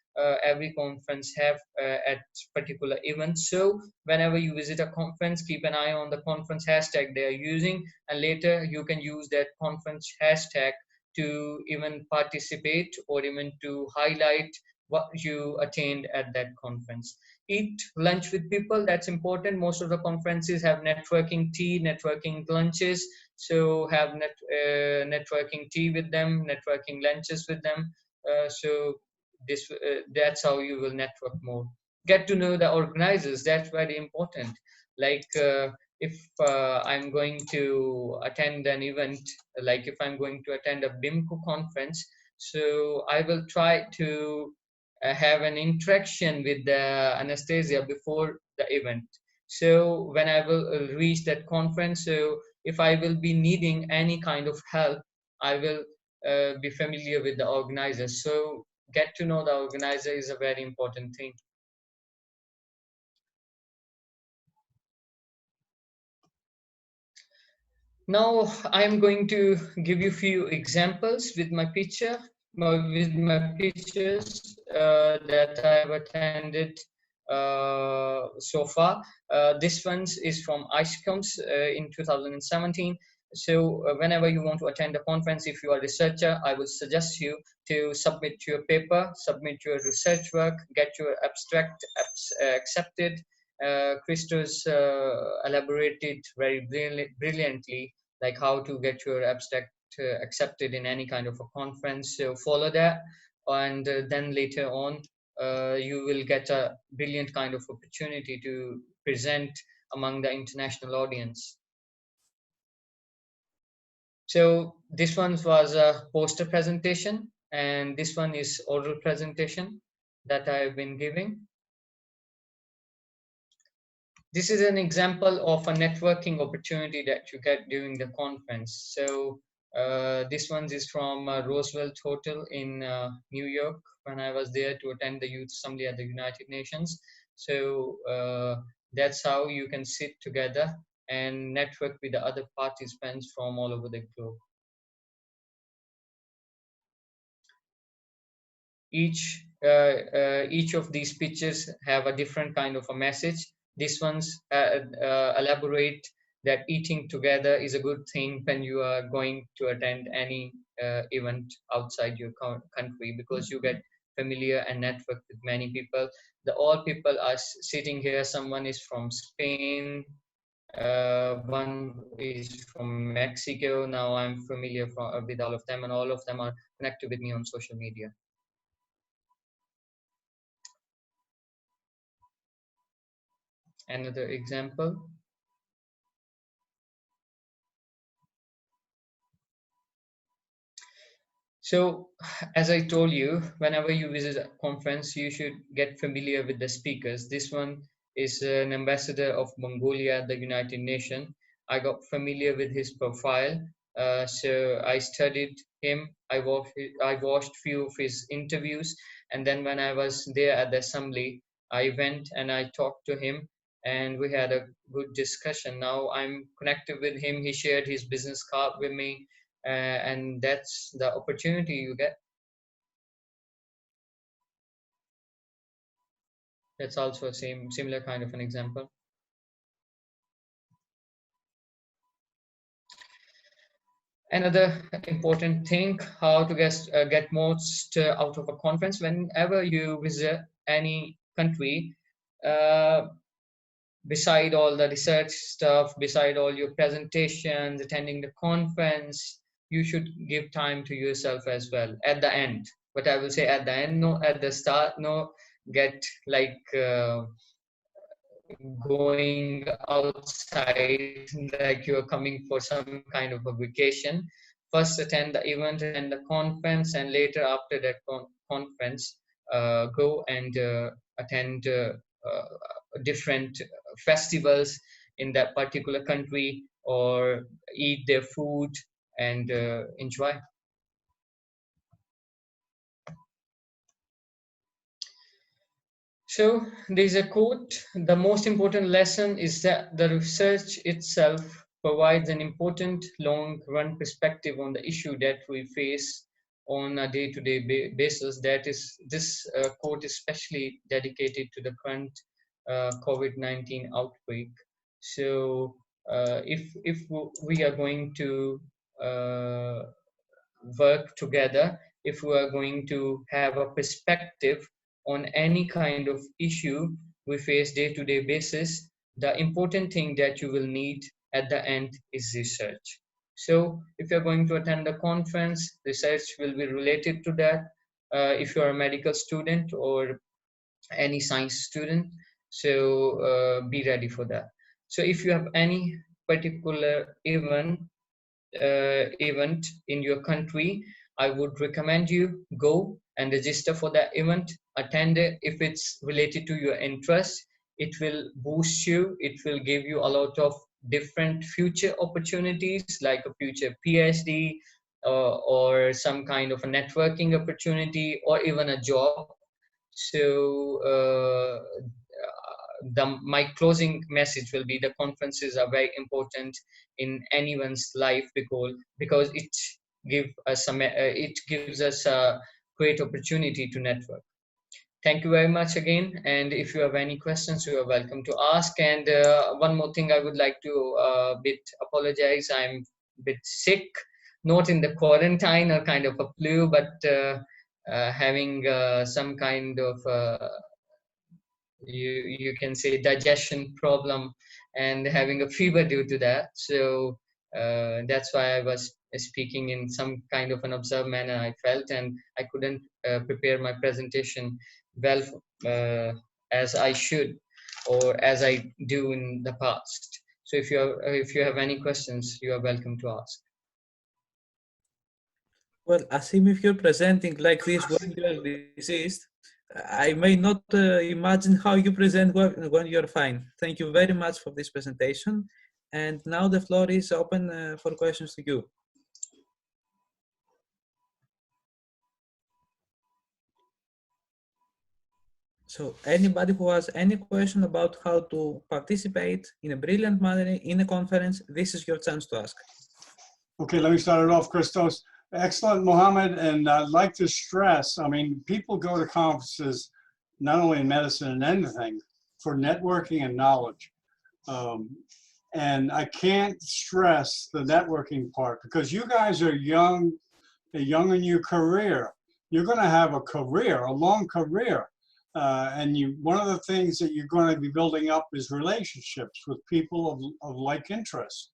every conference have at particular events. So whenever you visit a conference, keep an eye on the conference hashtag they are using, and later you can use that conference hashtag to even participate or even to highlight what you attained at that conference. Eat lunch with people. That's important. Most of the conferences have networking tea, networking lunches. So have networking tea with them, networking lunches with them. So that's how you will network more. Get to know the organizers. That's very important. Like if I'm going to attend an event, like if I'm going to attend a BIMCO conference, so I will try to have an interaction with the anesthesia before the event. So when I will reach that conference, so if I will be needing any kind of help, I will be familiar with the organizers. So get to know the organizer is a very important thing. Now I'm going to give you a few examples with my pictures that I have attended so far. This one is from ICOMS in 2017. So whenever you want to attend a conference, if you are a researcher, I would suggest you to submit your paper, submit your research work, get your abstract accepted. Christos elaborated very brilliantly, like how to get your abstract accepted in any kind of a conference. So follow that. and then later on you will get a brilliant kind of opportunity to present among the international audience. So this one was a poster presentation, and this one is oral presentation that I've been giving. This is an example of a networking opportunity that you get during the conference. So this one is from Roosevelt Hotel in New York, when I was there to attend the Youth Assembly at the United Nations. So that's how you can sit together and network with the other participants from all over the globe. Each of these pictures have a different kind of a message. This one's elaborate that eating together is a good thing when you are going to attend any event outside your country, because you get familiar and network with many people. All people are sitting here. Someone is from Spain, one is from Mexico. Now I'm familiar with all of them, and all of them are connected with me on social media. Another example. So, as I told you, whenever you visit a conference, you should get familiar with the speakers. This one is an ambassador of Mongolia at the United Nations. I got familiar with his profile. So I studied him. I watched few of his interviews, and then when I was there at the assembly, I went and I talked to him, and we had a good discussion. Now I'm connected with him. He shared his business card with me, and that's the opportunity you get. That's also a similar kind of an example. Another important thing, how to get most out of a conference. Whenever you visit any country, beside all the research stuff, beside all your presentations, attending the conference, you should give time to yourself as well at the end. But I will say at the end, no, at the start, no, get like going outside like you're coming for some kind of a vacation. First attend the event and the conference, and later after that conference go and attend different festivals in that particular country, or eat their food and enjoy. So there's a quote: the most important lesson is that the research itself provides an important long-run perspective on the issue that we face on a day-to-day basis. That is, this quote is especially dedicated to the current COVID-19 outbreak. So if we are going to work together, if we are going to have a perspective on any kind of issue we face day-to-day basis, the important thing that you will need at the end is research. So if you're going to attend a conference, research will be related to that. If you're a medical student or any science student, so be ready for that. So if you have any particular event in your country, I would recommend you go and register for that event, attend it. If it's related to your interest, it will boost you, it will give you a lot of different future opportunities, like a future PhD or some kind of a networking opportunity, or even a job. So my closing message will be: the conferences are very important in anyone's life, because it gives us a great opportunity to network. Thank you very much again, and if you have any questions, you are welcome to ask. And one more thing, I would like to bit apologize. I'm a bit sick, not in the quarantine or kind of a flu, but having some kind of you can say digestion problem, and having a fever due to that. So that's why I was speaking in some kind of an observed manner, I felt, and I couldn't prepare my presentation well as I should or as I do in the past. So if you have any questions, you are welcome to ask. Well, Asim, if you're presenting like this when you're deceased, I may not imagine how you present when you're fine. Thank you very much for this presentation. And now the floor is open for questions to you. So anybody who has any question about how to participate in a brilliant manner in a conference, this is your chance to ask. Okay, let me start it off, Christos. Excellent, Mohammed, and I'd like to stress, I mean, people go to conferences, not only in medicine and anything, for networking and knowledge. And I can't stress the networking part because you guys are young in your career. You're gonna have a career, a long career. And one of the things that you're going to be building up is relationships with people of like interest.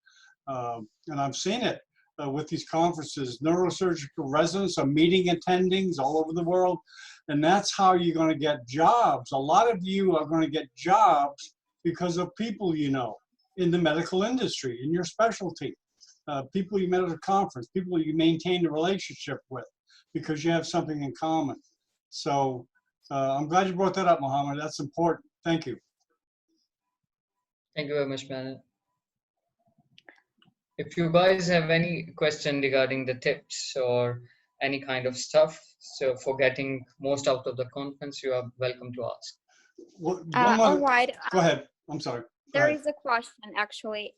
And I've seen it with these conferences. Neurosurgical residents are meeting attendings all over the world. And that's how you're going to get jobs. A lot of you are going to get jobs because of people you know in the medical industry, in your specialty. People you met at a conference, people you maintained a relationship with because you have something in common. So I'm glad you brought that up, Mohammed. That's important. Thank you. Thank you very much, man. If you guys have any question regarding the tips or any kind of stuff, so for getting most out of the conference, you are welcome to ask. All right. Go ahead. I'm sorry. There is a question, actually.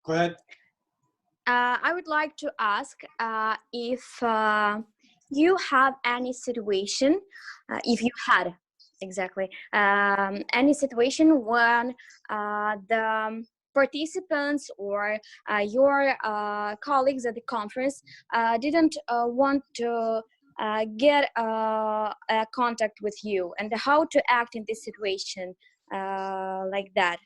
Go ahead. I would like to ask if you have any situation, if you had exactly any situation when the participants or your colleagues at the conference didn't want to get a contact with you, and how to act in this situation like that.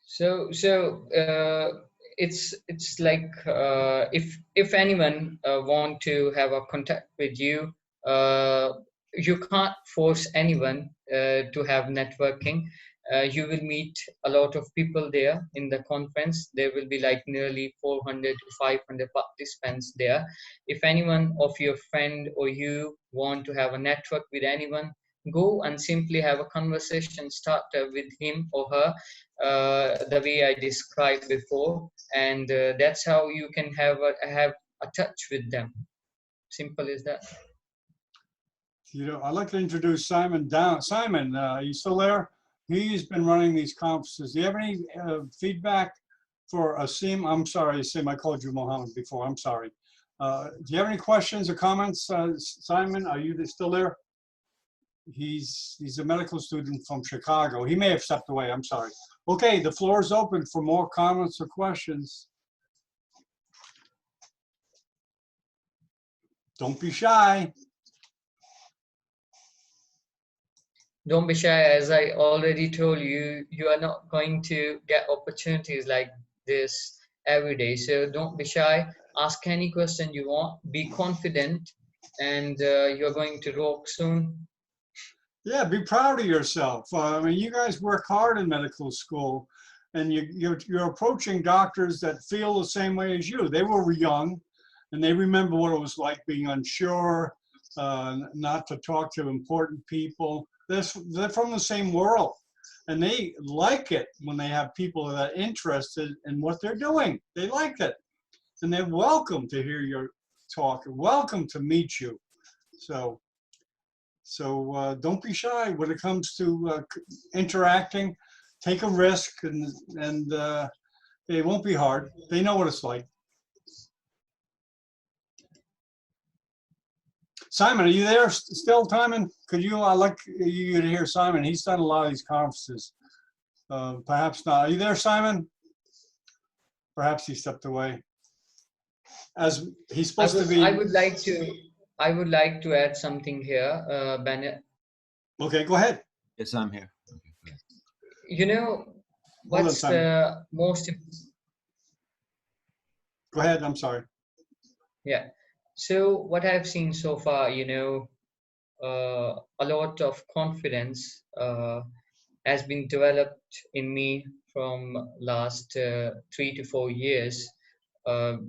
So it's like if anyone want to have a contact with you, you can't force anyone to have networking. You will meet a lot of people there in the conference. There will be like nearly 400 to 500 participants there. If anyone of your friend or you want to have a network with anyone, go and simply have a conversation starter with him or her, the way I described before, and that's how you can have a touch with them. Simple as that. You know, I'd like to introduce Simon Down. Simon, are you still there? He's been running these conferences. Do you have any feedback for Asim? I'm sorry, Asim, I called you Mohammed before. I'm sorry. Do you have any questions or comments, Simon? Are you still there? He's a medical student from Chicago. He may have stepped away. I'm sorry. Okay, the floor is open for more comments or questions. Don't be shy. Don't be shy. As I already told you, you are not going to get opportunities like this every day. So don't be shy. Ask any question you want. Be confident, and you're going to rock soon. Yeah, be proud of yourself. I mean, you guys work hard in medical school, and you're approaching doctors that feel the same way as you. They were young, and they remember what it was like being unsure, not to talk to important people. They're from the same world, and they like it when they have people that are interested in what they're doing. They like it, and they're welcome to hear your talk, welcome to meet you. So don't be shy when it comes to interacting. Take a risk, and it won't be hard. They know what it's like. Simon, are you there still, Simon? Could you, I'd like you to hear Simon. He's done a lot of these conferences. Perhaps not. Are you there, Simon? Perhaps he stepped away. As he's supposed to be. I would like to add something here, Bennett. Okay, go ahead. Yes, I'm here. you know, Hold on, what's Simon. the most, Go ahead. I'm sorry. yeah. So what I've seen so far, you know, a lot of confidence has been developed in me from last 3 to 4 years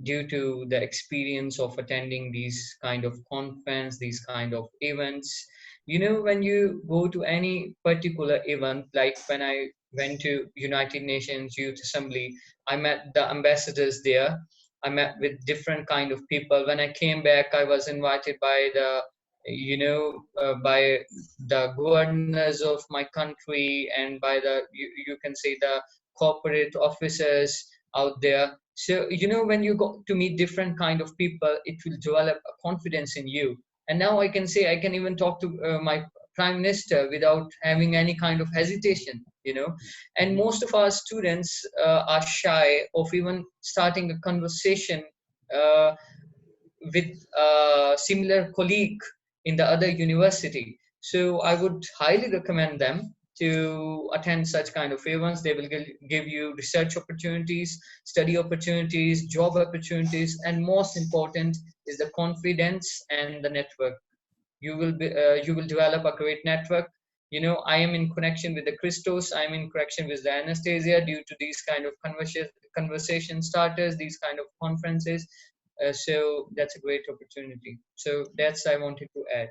due to the experience of attending these kind of conference, these kind of events. You know, when you go to any particular event, like when I went to United Nations Youth Assembly, I met the ambassadors there. I met with different kind of people. When I came back, I was invited by the, you know, by the governors of my country and by the, you can say, the corporate officers out there. So, you know, when you go to meet different kind of people, it will develop a confidence in you. And now I can say I can even talk to my prime minister without having any kind of hesitation, you know. And most of our students are shy of even starting a conversation uh, with a similar colleague in the other university. So I would highly recommend them to attend such kind of events. They will give you research opportunities, study opportunities, job opportunities, and most important is the confidence and the network. You will develop a great network. You know, I am in connection with the Christos, I am in connection with the Anastasia due to these kind of conversation starters, these kind of conferences. So that's a great opportunity. So that's I wanted to add.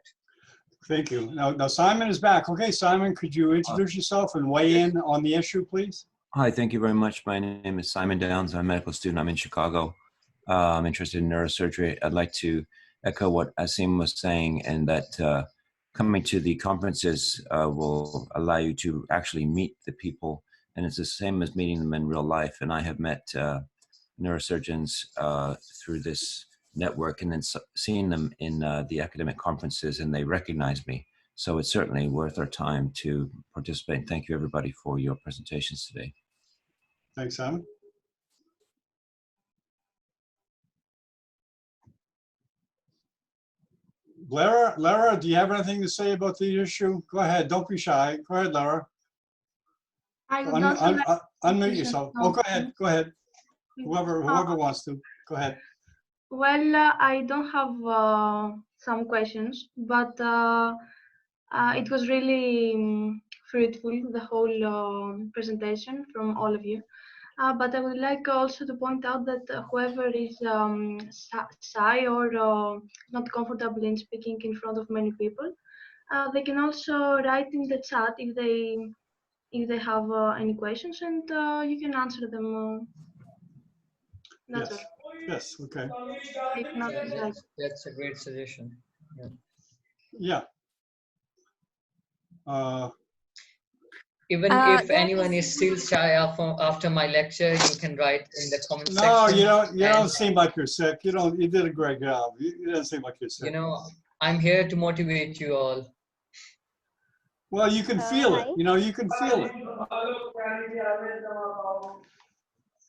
Thank you. Now Simon is back. Okay, Simon, could you introduce yourself and weigh in on the issue, please? Hi, thank you very much. My name is Simon Downs. I'm a medical student. I'm in Chicago. I'm interested in neurosurgery. I'd like to echo what Asim was saying, and that coming to the conferences will allow you to actually meet the people, and it's the same as meeting them in real life. And I have met neurosurgeons through this network, and then seeing them in the academic conferences, and they recognize me. So it's certainly worth our time to participate. Thank you, everybody, for your presentations today. Thanks, Simon. Lara, do you have anything to say about the issue? Go ahead. Don't be shy. Go ahead, Lara. I would also like Unmute yourself. Oh, go ahead. Go ahead. Whoever wants to. Go ahead. Well, I don't have some questions, but it was really fruitful, the whole presentation from all of you. But I would like also to point out that whoever is shy or not comfortable in speaking in front of many people, they can also write in the chat if they have any questions, and you can answer them. That's Yes. all. Yes. Okay. If not, That's a great suggestion. Yeah. Even if anyone is still shy after my lecture, you can write in the comment section. No, you don't seem like you're sick. You did a great job. You don't seem like you're sick. You know, I'm here to motivate you all. Well, you can feel it. You know, you can feel it.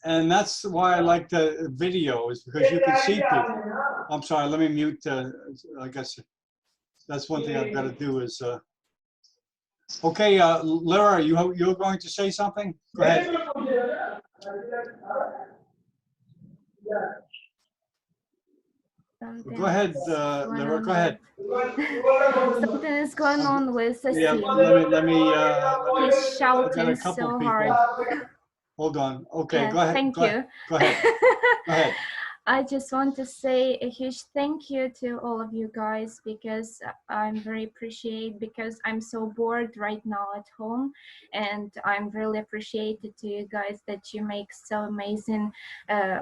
And that's why I like the video, is because you can see people. I'm sorry, let me mute. I guess that's one thing I've got to do is. Okay, Lara, you're going to say something? Go ahead. Go ahead, Lara. Go ahead. Something is going on with the Yeah, let me. He's shouting I got a couple so people. hard. Hold on. Okay, Yeah, go ahead. thank go you. Ahead. Go ahead. Go ahead. I just want to say a huge thank you to all of you guys, because I'm very appreciated, because I'm so bored right now at home, and I'm really appreciated to you guys that you make so amazing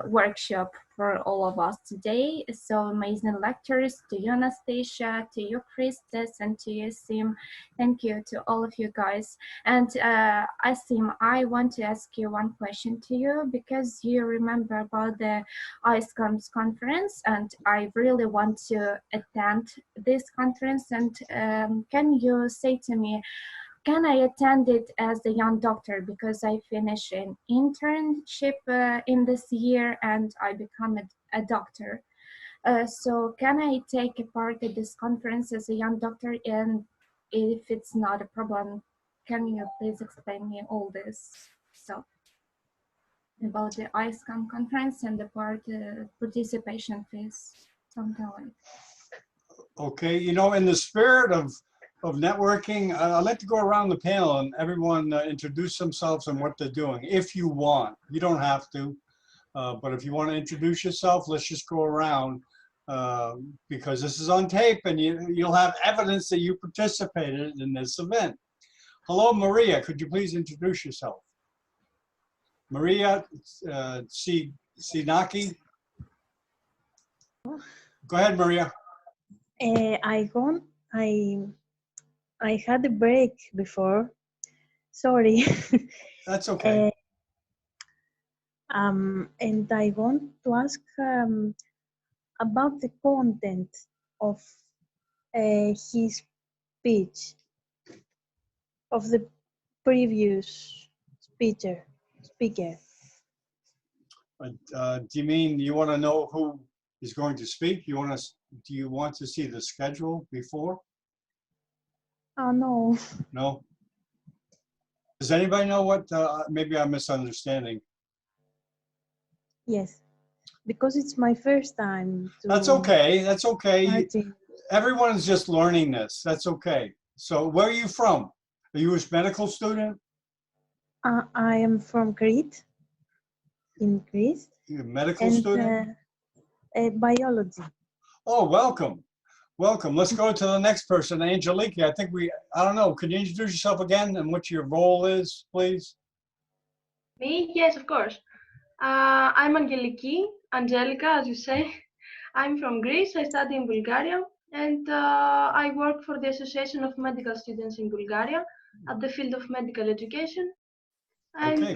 workshop for all of us today. So amazing lectures to you, Anastasia, to you, Priestess, and to you, Sim. Thank you to all of you guys. And Asim, I want to ask you one question to you, because you remember about the ISCOMS conference, and I really want to attend this conference. And can you say to me, can I attend it as a young doctor, because I finish an internship in this year and I become a doctor. So can I take a part of this conference as a young doctor? And if it's not a problem, can you please explain me all this stuff about the ISCAM conference and the participation fees, something like? Okay, you know, in the spirit of networking, I'd like to go around the panel and everyone introduce themselves and what they're doing, if you want. You don't have to, but if you want to introduce yourself, let's just go around because this is on tape and you'll have evidence that you participated in this event. Hello, Maria. Could you please introduce yourself? Maria Sinaki. Go ahead, Maria. I had a break before. Sorry. That's okay. And I want to ask about the content of his speech, of the previous speaker. Do you mean you want to know who is going to speak? Do you want to see the schedule before? Oh, no. No? Does anybody know what, maybe I'm misunderstanding. Yes, because it's my first time. That's okay, that's okay. Martin. Everyone's just learning this, that's okay. So where are you from? Are you a medical student? I am from Crete, in Greece. You're a medical student? Biology. Oh, welcome. Welcome. Let's go to the next person, Angeliki. I don't know, can you introduce yourself again and what your role is, please? Me? Yes, of course. I'm Angelica, as you say. I'm from Greece. I study in Bulgaria, and I work for the Association of Medical Students in Bulgaria at the field of medical education. And Okay.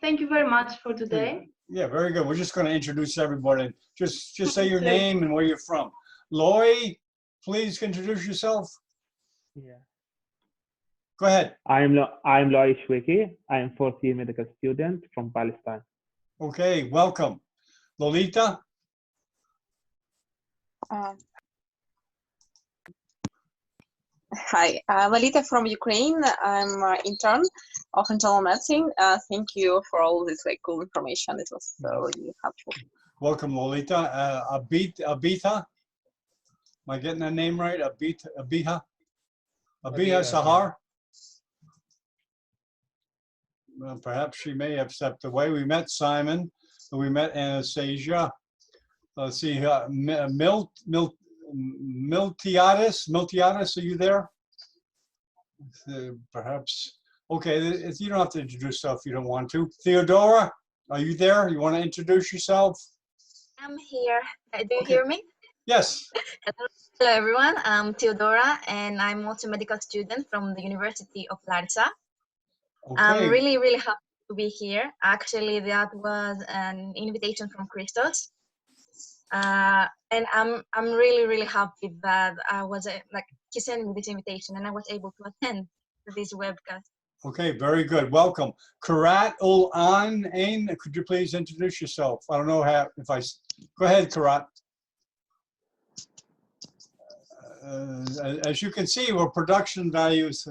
thank you very much for today. Yeah, very good. We're just going to introduce everybody. Just say your name and where you're from. Loy, please introduce yourself. Yeah. Go ahead. I'm Loy Shweki. I am fourth year medical student from Palestine. Okay, welcome. Lolita? Hi, Lolita from Ukraine. I'm an intern of internal medicine. Thank you for all this cool information. It was really helpful. Welcome, Lolita. Abita? Am I getting that name right? Abiha Sahar? Well, perhaps she may have stepped away. We met Simon, and we met Anastasia. Let's see here. Miltiadis, are you there? Perhaps. Okay, you don't have to introduce yourself if you don't want to. Theodora, are you there? You want to introduce yourself? I'm here. Do you hear me? Yes. Hello, everyone. I'm Theodora, and I'm also a medical student from the University of Larissa. Okay. I'm really, really happy to be here. Actually, that was an invitation from Christos. And I'm really, really happy that I was he sent me this invitation and I was able to attend this webcast. Okay, very good. Welcome. Karat ul Ain, could you please introduce yourself? I don't know go ahead, Karat. As you can see, we're production values.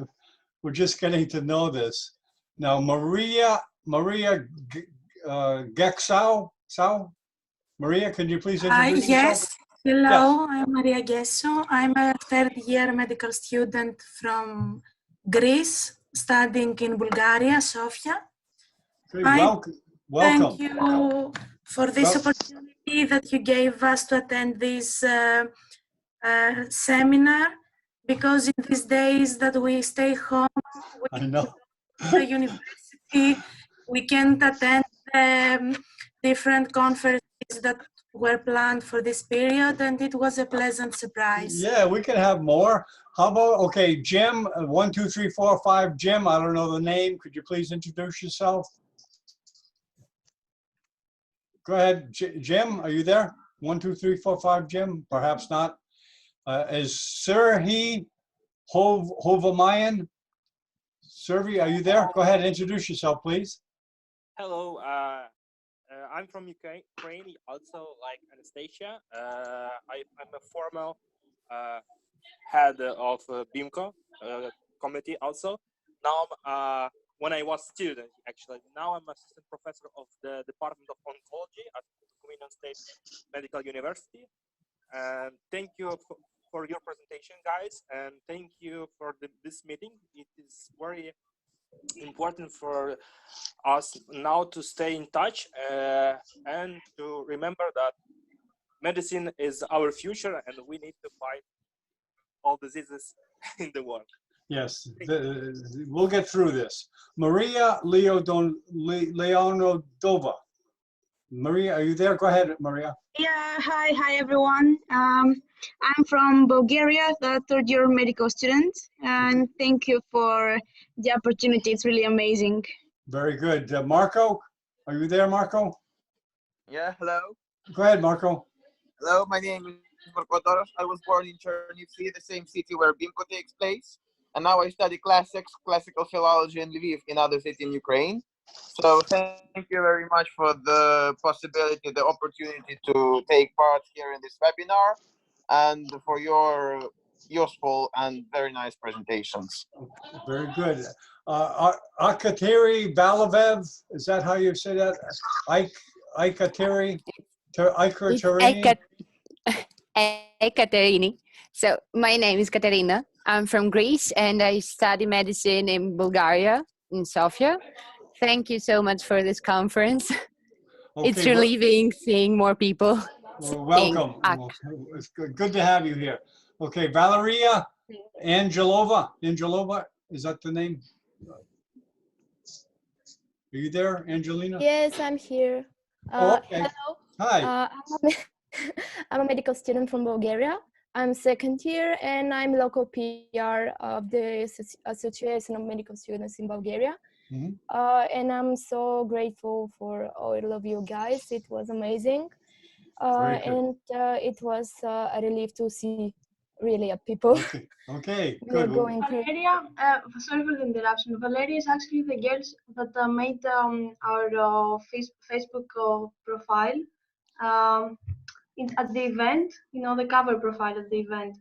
We're just getting to know this. Now, Maria Gexau. Maria, can you please introduce yourself? Yes. Hello, yes. I'm Maria Gesso. I'm a third year medical student from Greece, studying in Bulgaria, Sofia. Okay, welcome. Thank you for this opportunity that you gave us to attend this seminar, because in these days that we stay home, I know. The university, we can't attend different conferences that were planned for this period, and it was a pleasant surprise. Yeah, we can have more. How about, okay, Jim, 1, 2, 3, 4, 5, Jim, I don't know the name. Could you please introduce yourself? Go ahead, Jim, are you there? 1, 2, 3, 4, 5, Jim, perhaps not. Is Serhi Hovamayan? Servi, are you there? Go ahead, introduce yourself, please. Hello, I'm from Ukraine, also like Anastasia. I'm a former head of BIMCO committee also. now when I was student, actually. Now I'm assistant professor of the Department of Oncology at Communion State Medical University. And thank you for your presentation, guys, and thank you for this meeting. It is very important for us now to stay in touch and to remember that medicine is our future and we need to fight all diseases in the world. Yes, we'll get through this. Maria Leonodova. Maria, are you there? Go ahead, Maria. Yeah, hi everyone. I'm from Bulgaria, the third year medical student, and thank you for the opportunity. It's really amazing. Very good. Marco, are you there, Marco? Yeah, hello. Go ahead, Marco. Hello, my name is Marco Toros. I was born in Chernihiv, the same city where BIMCO takes place. And now I study classical philology in Lviv, another city in Ukraine. So thank you very much for the possibility, the opportunity to take part here in this webinar and for your useful and very nice presentations. Very good. Akateri Balavev, is that how you say that? Ikateri? Ekaterini. So my name is Katerina. I'm from Greece and I study medicine in Bulgaria, in Sofia. Thank you so much for this conference. Okay, it's relieving seeing more people. Well, welcome. It's good to have you here. Okay, Valeria Angelova. Angelova, is that the name? Are you there, Angelina? Yes, I'm here. Okay. Hello. Hi. I'm a medical student from Bulgaria. I'm second year and I'm local PR of the Association of Medical Students in Bulgaria. And I'm so grateful for all of you guys. It was amazing. And it was a relief to see really people. Okay, good. Valeria, sorry for the interruption. Valeria is actually the girls that made our Facebook profile at the event, you know, the cover profile at the event.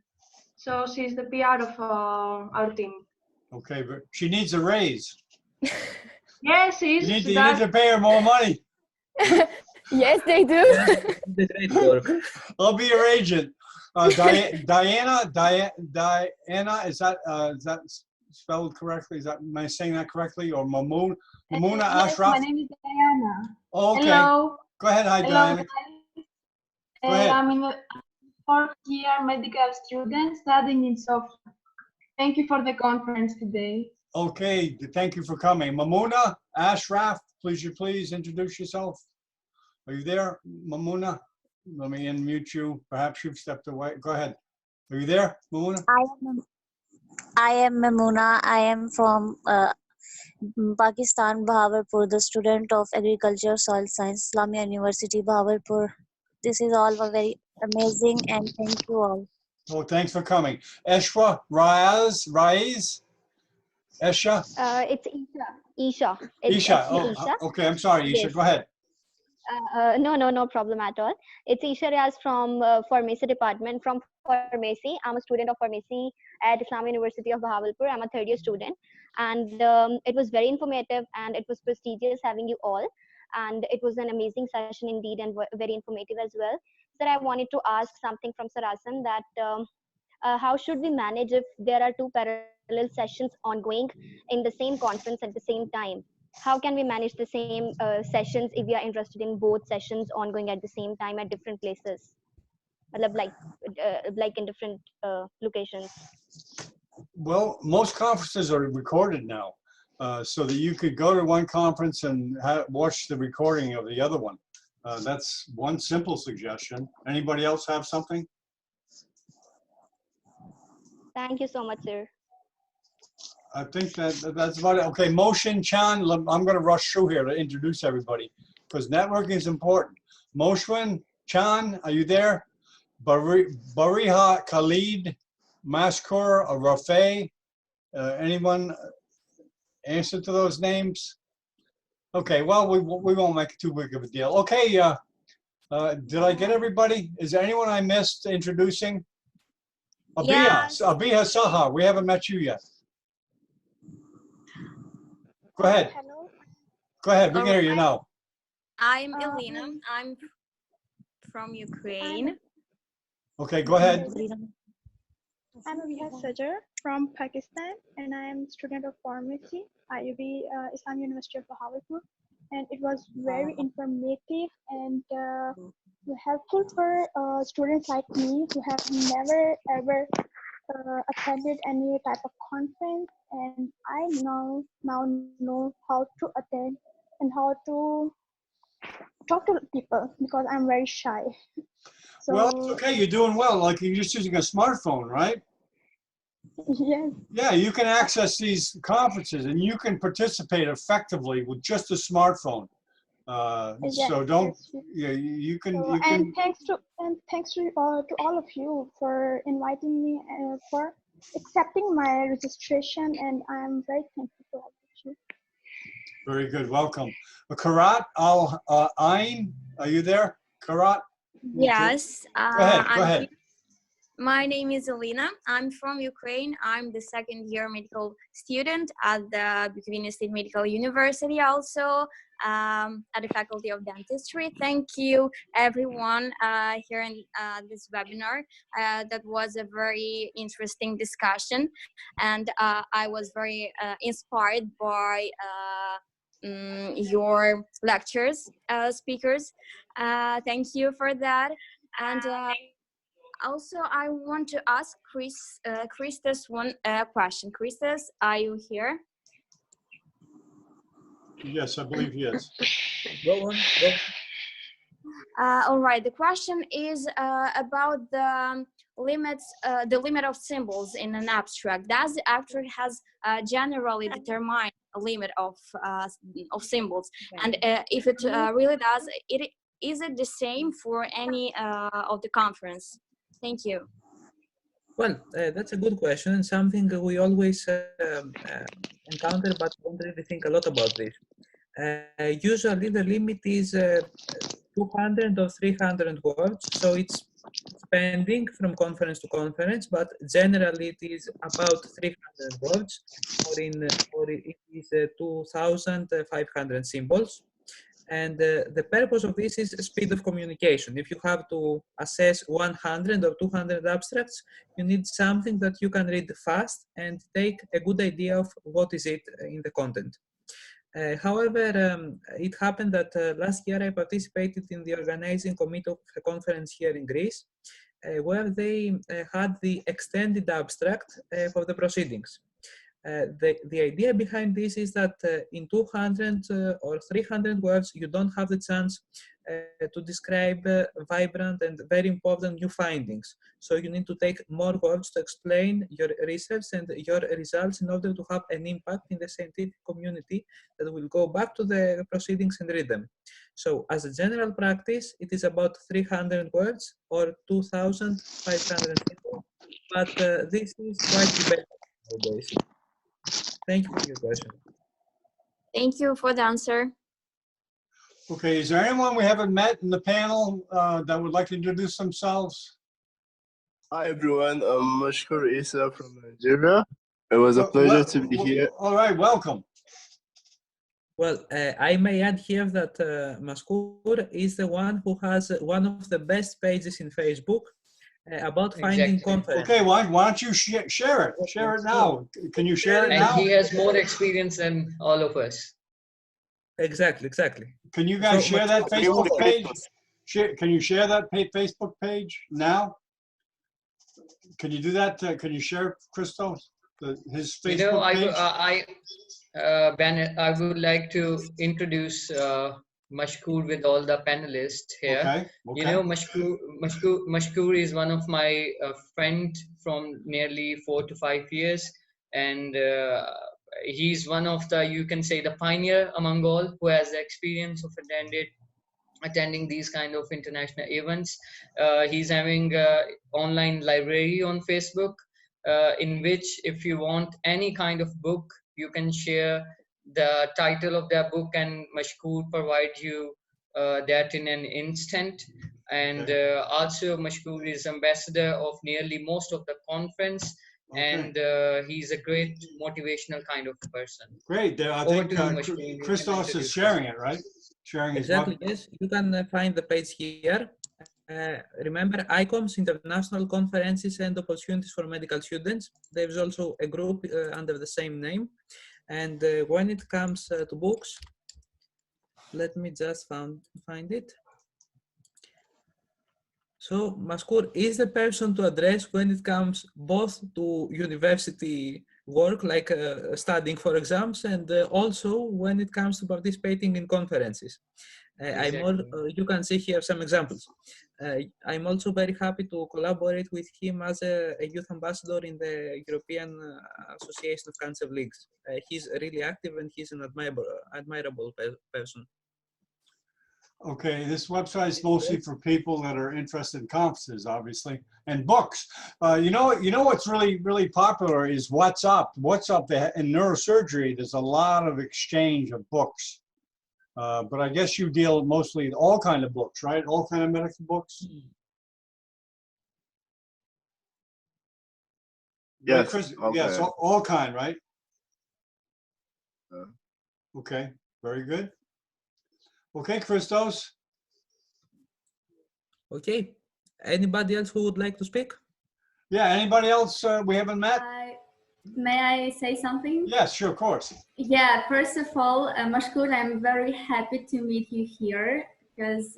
So she's the PR of our team. Okay, but she needs a raise. Yes, she is. You need to pay her more money. Yes, they do. I'll be your agent. Diana, is that spelled correctly? Am I saying that correctly? Or Mamuna yes, Ashraf? My name is Diana. Oh, okay. Hello. Go ahead. Hi, Hello, Diana. Go ahead. I'm in the fourth year medical student studying in Sofia. Thank you for the conference today. Okay, thank you for coming. Mamuna Ashraf, please introduce yourself. Are you there, Mamuna? Let me unmute you. Perhaps you've stepped away. Go ahead. Are you there, Mamuna? I am Mamuna. I am from Pakistan, Bahawalpur, the student of Agriculture, Soil Science, Islamia University, Bahawalpur. This is all very amazing and thank you all. Oh, thanks for coming. Eshwa Raiz? Esha? It's Isha. Isha. It's Oh, Isha. okay. I'm sorry, Isha. Yes. Go ahead. No problem at all. It's Isha Riaz from Pharmacy department. From Pharmacy, I'm a student of Pharmacy at Islamia University of Bahawalpur. I'm a third year student, and it was very informative and it was prestigious having you all. And it was an amazing session indeed and very informative as well. Sir, I wanted to ask something from Sir Asim that how should we manage if there are two parallel sessions ongoing in the same conference at the same time? How can we manage the same sessions if we are interested in both sessions ongoing at the same time at different places, like in different locations? Well, most conferences are recorded now, so that you could go to one conference and watch the recording of the other one. That's one simple suggestion. Anybody else have something? Thank you so much, sir. I think that's about it. Okay, Moshin Chan, I'm going to rush through here to introduce everybody because networking is important. Moshin Chan, are you there? Bariha Khalid, Maskur, Rafe, anyone answer to those names? Okay, well, we won't make it too big of a deal. Okay, did I get everybody? Is there anyone I missed introducing? Abiha Saha, we haven't met you yet. Go ahead. Hello. Go ahead. We can hear you now. I'm Elena. I'm from Ukraine. Okay, go ahead. I'm a researcher from Pakistan, and I am student of pharmacy at Islam University of Bahawalpur. And it was very informative and helpful for students like me who have never ever attended any type of conference, and I now know how to attend and how to talk to people because I'm very shy. So Well, it's okay. You're doing well. Like you're just using a smartphone, right? yes. Yeah, you can access these conferences and you can participate effectively with just a smartphone. Yes, So don't. yes. Yeah, you can. So, You can. and thanks to all of you for inviting me for accepting my registration, and I'm very thankful to all of you. Very good. Welcome. Karat Al Ain, are you there? Karat? Yes. Go ahead. Go ahead. My name is Elena. I'm from Ukraine. I'm the second year medical student at the Bukovina State Medical University, also at the Faculty of Dentistry. Thank you, everyone, here in this webinar. That was a very interesting discussion, and I was very inspired by your lectures, speakers. Thank you for that. And also, I want to ask Christos one question. Christos, are you here? Yes, I believe he is. Go on. Go. All right. The question is about the limit of symbols in an abstract. Does the abstract has generally determined a limit of symbols? And if it really does, is it the same for any of the conference? Thank you. Well, that's a good question and something we always encounter, but don't really think a lot about this. Usually the limit is 200 or 300 words, so it's depending from conference to conference, but generally it is about 300 words, or it is 2,500 symbols. And the purpose of this is speed of communication. If you have to assess 100 or 200 abstracts, you need something that you can read fast and take a good idea of what is it in the content. However, it happened that last year I participated in the organizing committee of a conference here in Greece, where they had the extended abstract for the proceedings. The idea behind this is that in 200 or 300 words, you don't have the chance to describe vibrant and very important new findings. So you need to take more words to explain your research and your results in order to have an impact in the scientific community that will go back to the proceedings and read them. So as a general practice, it is about 300 words or 2,500 people, but this is quite debatable nowadays. Thank you for your question. Thank you for the answer. Okay, is there anyone we haven't met in the panel that would like to introduce themselves? Hi everyone, I'm Mashkur Isa from Nigeria. It was a pleasure to be here. All right, welcome. Well, I may add here that Mashkur is the one who has one of the best pages in Facebook about finding conference. Okay, why don't you share it? Share it now. Can you share it And now? he has more experience than all of us. Exactly. Can you guys share that Facebook page? Can you share that Facebook page now? Can you do that? Can you share, Christos, his Facebook page? Bennett, I would like to introduce Mashkur with all the panelists here. Okay. You know, Mashkur is one of my friend from nearly 4 to 5 years, and he's one of the, you can say, the pioneer among all who has the experience of attending these kind of international events. He's having online library on Facebook, in which if you want any kind of book, you can share the title of that book and Mashkur provide you that in an instant. And also Mashkur is ambassador of nearly most of the conference. and he's a great motivational kind of person. Great. I Over think to you, Mashkoor. You can Christos is introduce sharing yourself. it, right? Sharing his Exactly, web. yes. You can find the page here. Remember ICOM's International Conferences and Opportunities for Medical Students. There's also a group under the same name. And when it comes to books, let me just find it. So Mashkoor is the person to address when it comes both to university work, like studying for exams, and also when it comes to participating in conferences. You can see here some examples. I'm also very happy to collaborate with him as a youth ambassador in the European Association of Cancer Leagues. He's really active and he's an admirable person. Okay, this website is mostly for people that are interested in conferences, obviously, and books. You know what's really popular is WhatsApp. WhatsApp in neurosurgery. There's a lot of exchange of books, but I guess you deal mostly with all kind of books, right? All kind of medical books. Yes. Right, Chris? Okay. Yes, all kind, right? Okay, very good. Okay, Christos. Okay. Anybody else who would like to speak? Yeah, anybody else we haven't met? May I say something? Yes, sure, of course. Yeah, first of all, Mashkoor, I'm very happy to meet you here because,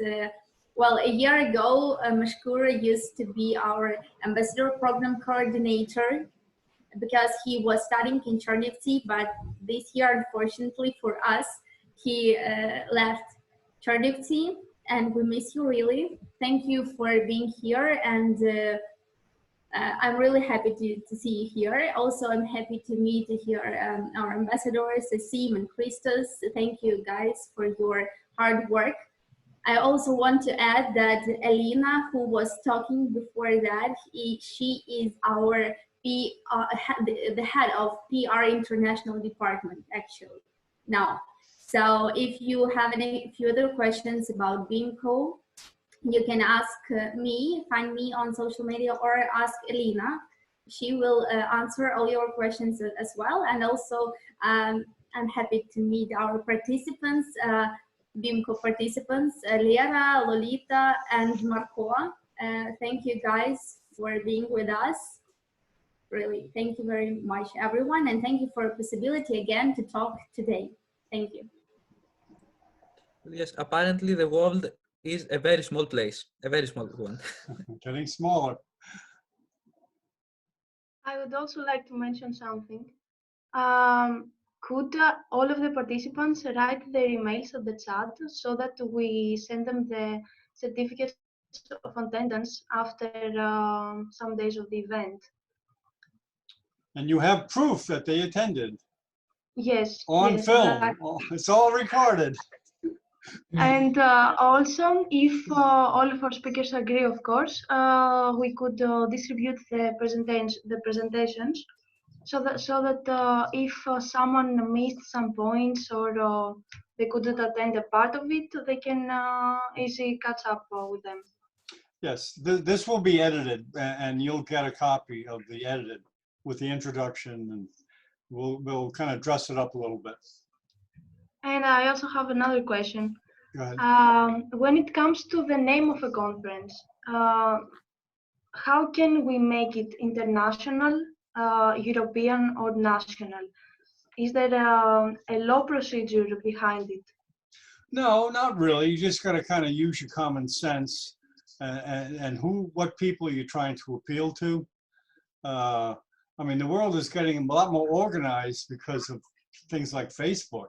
well, a year ago, Mashkoor used to be our ambassador program coordinator because he was studying in Chernivtsi, but this year, unfortunately for us, he left Chernivtsi, and we miss you really. Thank you for being here, and I'm really happy to see you here. Also, I'm happy to meet here our ambassadors, Asim and Christos. Thank you guys for your hard work. I also want to add that Elena, who was talking before that, she is our the head of PR International Department, actually, now. So if you have any further questions about BIMCO, you can ask me, find me on social media, or ask Elena. She will answer all your questions as well. And also, I'm happy to meet our participants, BIMCO participants, Lera, Lolita, and Marcoa. Thank you guys for being with us. Really, thank you very much, everyone. And thank you for the possibility again to talk today. Thank you. Yes, apparently the world is a very small place, a very small one. Getting smaller. I would also like to mention something. Could all of the participants write their emails at the chat so that we send them the certificates of attendance after some days of the event? And you have proof that they attended. Yes. On yes, film. exactly. It's all recorded. And also, if all of our speakers agree, of course, we could distribute the presentations so that if someone missed some points or they couldn't attend a part of it, they can easily catch up with them. Yes, this will be edited, and you'll get a copy of the edited with the introduction, and we'll kind of dress it up a little bit. And I also have another question. Go ahead. When it comes to the name of a conference, how can we make it international, European, or national? Is there a law procedure behind it? No, not really. You just got to kind of use your common sense and what people you're trying to appeal to. I mean, the world is getting a lot more organized because of things like Facebook.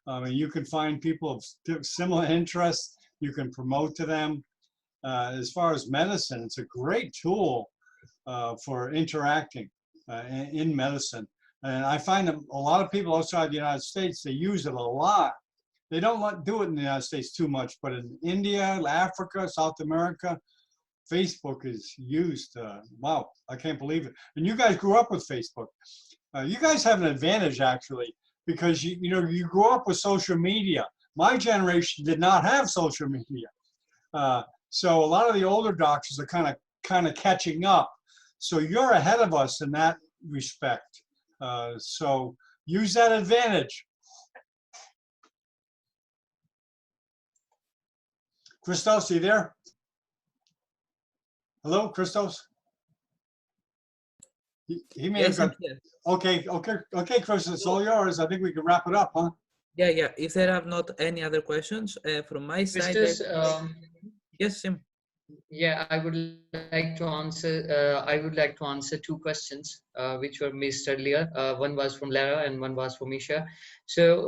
I mean, you can find people of similar interests. You can promote to them. As far as medicine, it's a great tool for interacting in medicine. And I find that a lot of people outside the United States, they use it a lot. They don't do it in the United States too much, but in India, Africa, South America, Facebook is used. Wow, I can't believe it. And you guys grew up with Facebook. You guys have an advantage, actually, because you grew up with social media. My generation did not have social media. So a lot of the older doctors are kind of catching up. So you're ahead of us in respect. So use that advantage. Christos, are you there? Hello, Christos? He may have Yes, I'm got, here. okay, Christos, it's all yours. I think we can wrap it up, huh? Yeah. If there are not any other questions from my side, Christos, yes, Sim. yeah, I would like to answer two questions which were missed earlier. One was from Lara and one was from Isha. So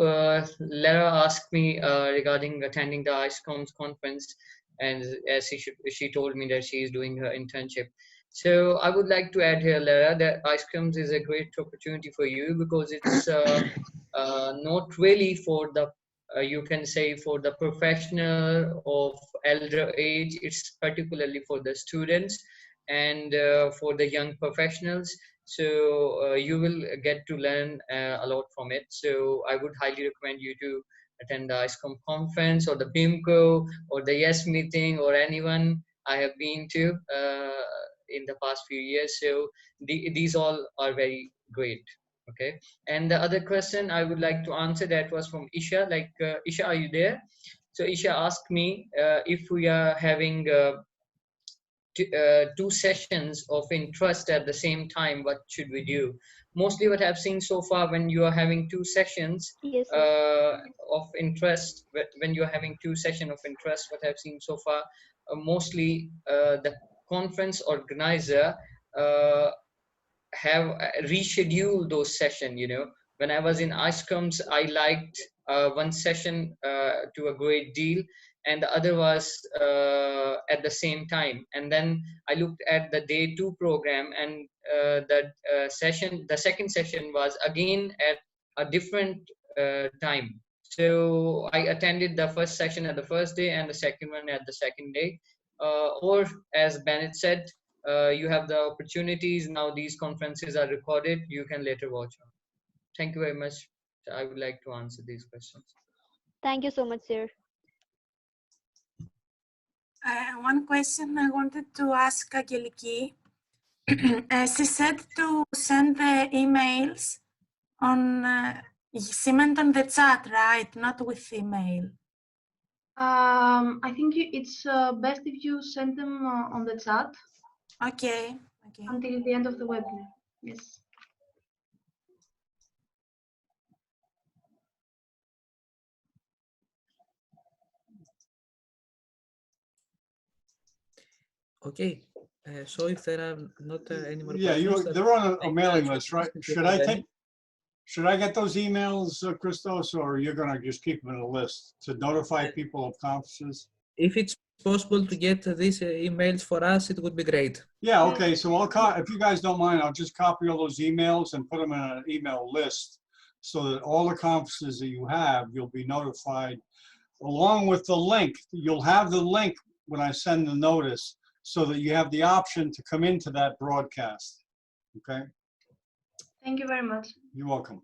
Lara asked me regarding attending the ISCOMS conference, and as she told me that she is doing her internship. So I would like to add here, Lara, that ISCOMS is a great opportunity for you because it's not really for the you can say for the professional of elder age. It's particularly for the students and for the young professionals. So you will get to learn a lot from it. So I would highly recommend you to attend the ISCOM conference or the BIMCO or the YES meeting or anyone I have been to in the past few years. So these all are very great. Okay, and the other question I would like to answer, that was from Isha. Like, Isha, are you there? So Isha asked me if we are having two sessions of interest at the same time, what should we do? Mostly what I've seen so far, when you are having two sessions of interest, when you're having two sessions of interest, what I've seen so far, mostly the conference organizer have rescheduled those sessions. When I was in ISCOMS, I liked one session to a great deal, and the other was at the same time. And then I looked at the day 2 program, and the second session was again at a different time. So I attended the first session at the first day and the second one at the second day. Or as Bennett said, you have the opportunities now. These conferences are recorded, you can later watch on. Thank you very much. I would like to answer these questions. Thank you so much, sir. One question I wanted to ask Angeliki. She said to send the emails on she meant on the chat, right? Not with email. I think it's best if you send them on the chat. Okay. Until the end of the webinar. Yes. Okay. So if there are not any more Yeah, questions, they're on a mailing list, right? Should I get those emails, Christos, or you're gonna just keep them in a list to notify people of conferences? If it's possible to get these emails for us, it would be great. Yeah, okay, so if you guys don't mind, I'll just copy all those emails and put them in an email list so that all the conferences that you have, you'll be notified along with the link. You'll have the link when I send the notice so that you have the option to come into that broadcast, okay? Thank you very much. You're welcome.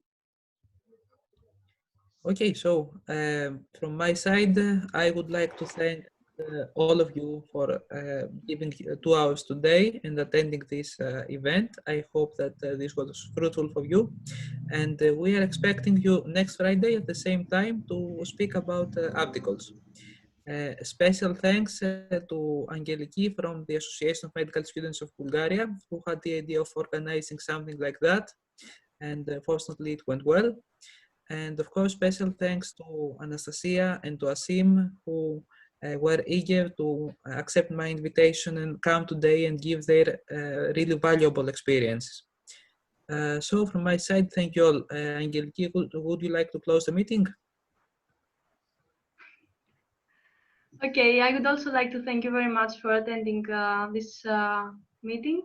Okay, so from my side, I would like to thank all of you for giving 2 hours today and attending this event. I hope that this was fruitful for you. And we are expecting you next Friday at the same time to speak about articles. Special thanks to Angeliki from the Association of Medical Students of Bulgaria, who had the idea of organizing something like that. And fortunately, it went well. And of course, special thanks to Anastasia and to Asim, who were eager to accept my invitation and come today and give their really valuable experiences. So from my side, thank you all. Angeliki, would you like to close the meeting? Okay, I would also like to thank you very much for attending this meeting.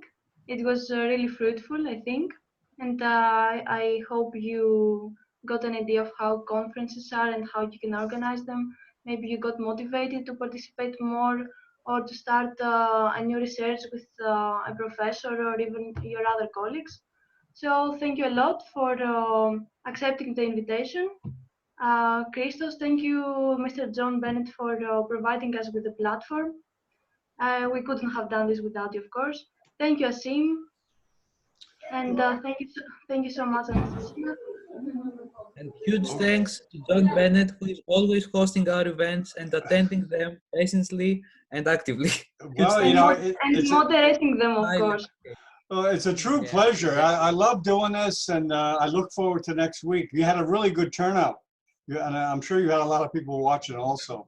It was really fruitful, I think, and I hope you got an idea of how conferences are and how you can organize them. Maybe you got motivated to participate more or to start a new research with a professor or even your other colleagues. So thank you a lot for accepting the invitation. Christos, thank you, Mr. John Bennett, for providing us with the platform. We couldn't have done this without you, of course. Thank you, Asim. And thank you so much, Anastasia. And huge thanks to John Bennett, who is always hosting our events and attending them patiently and actively. Well, you know, And moderating them, of course. It's a true pleasure. I love doing this, and I look forward to next week. You had a really good turnout, and I'm sure you had a lot of people watching also.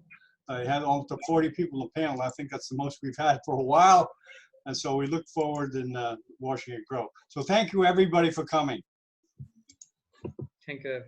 You had almost 40 people in the panel. I think that's the most we've had for a while, and so we look forward in watching it grow. So thank you, everybody, for coming. Thank you.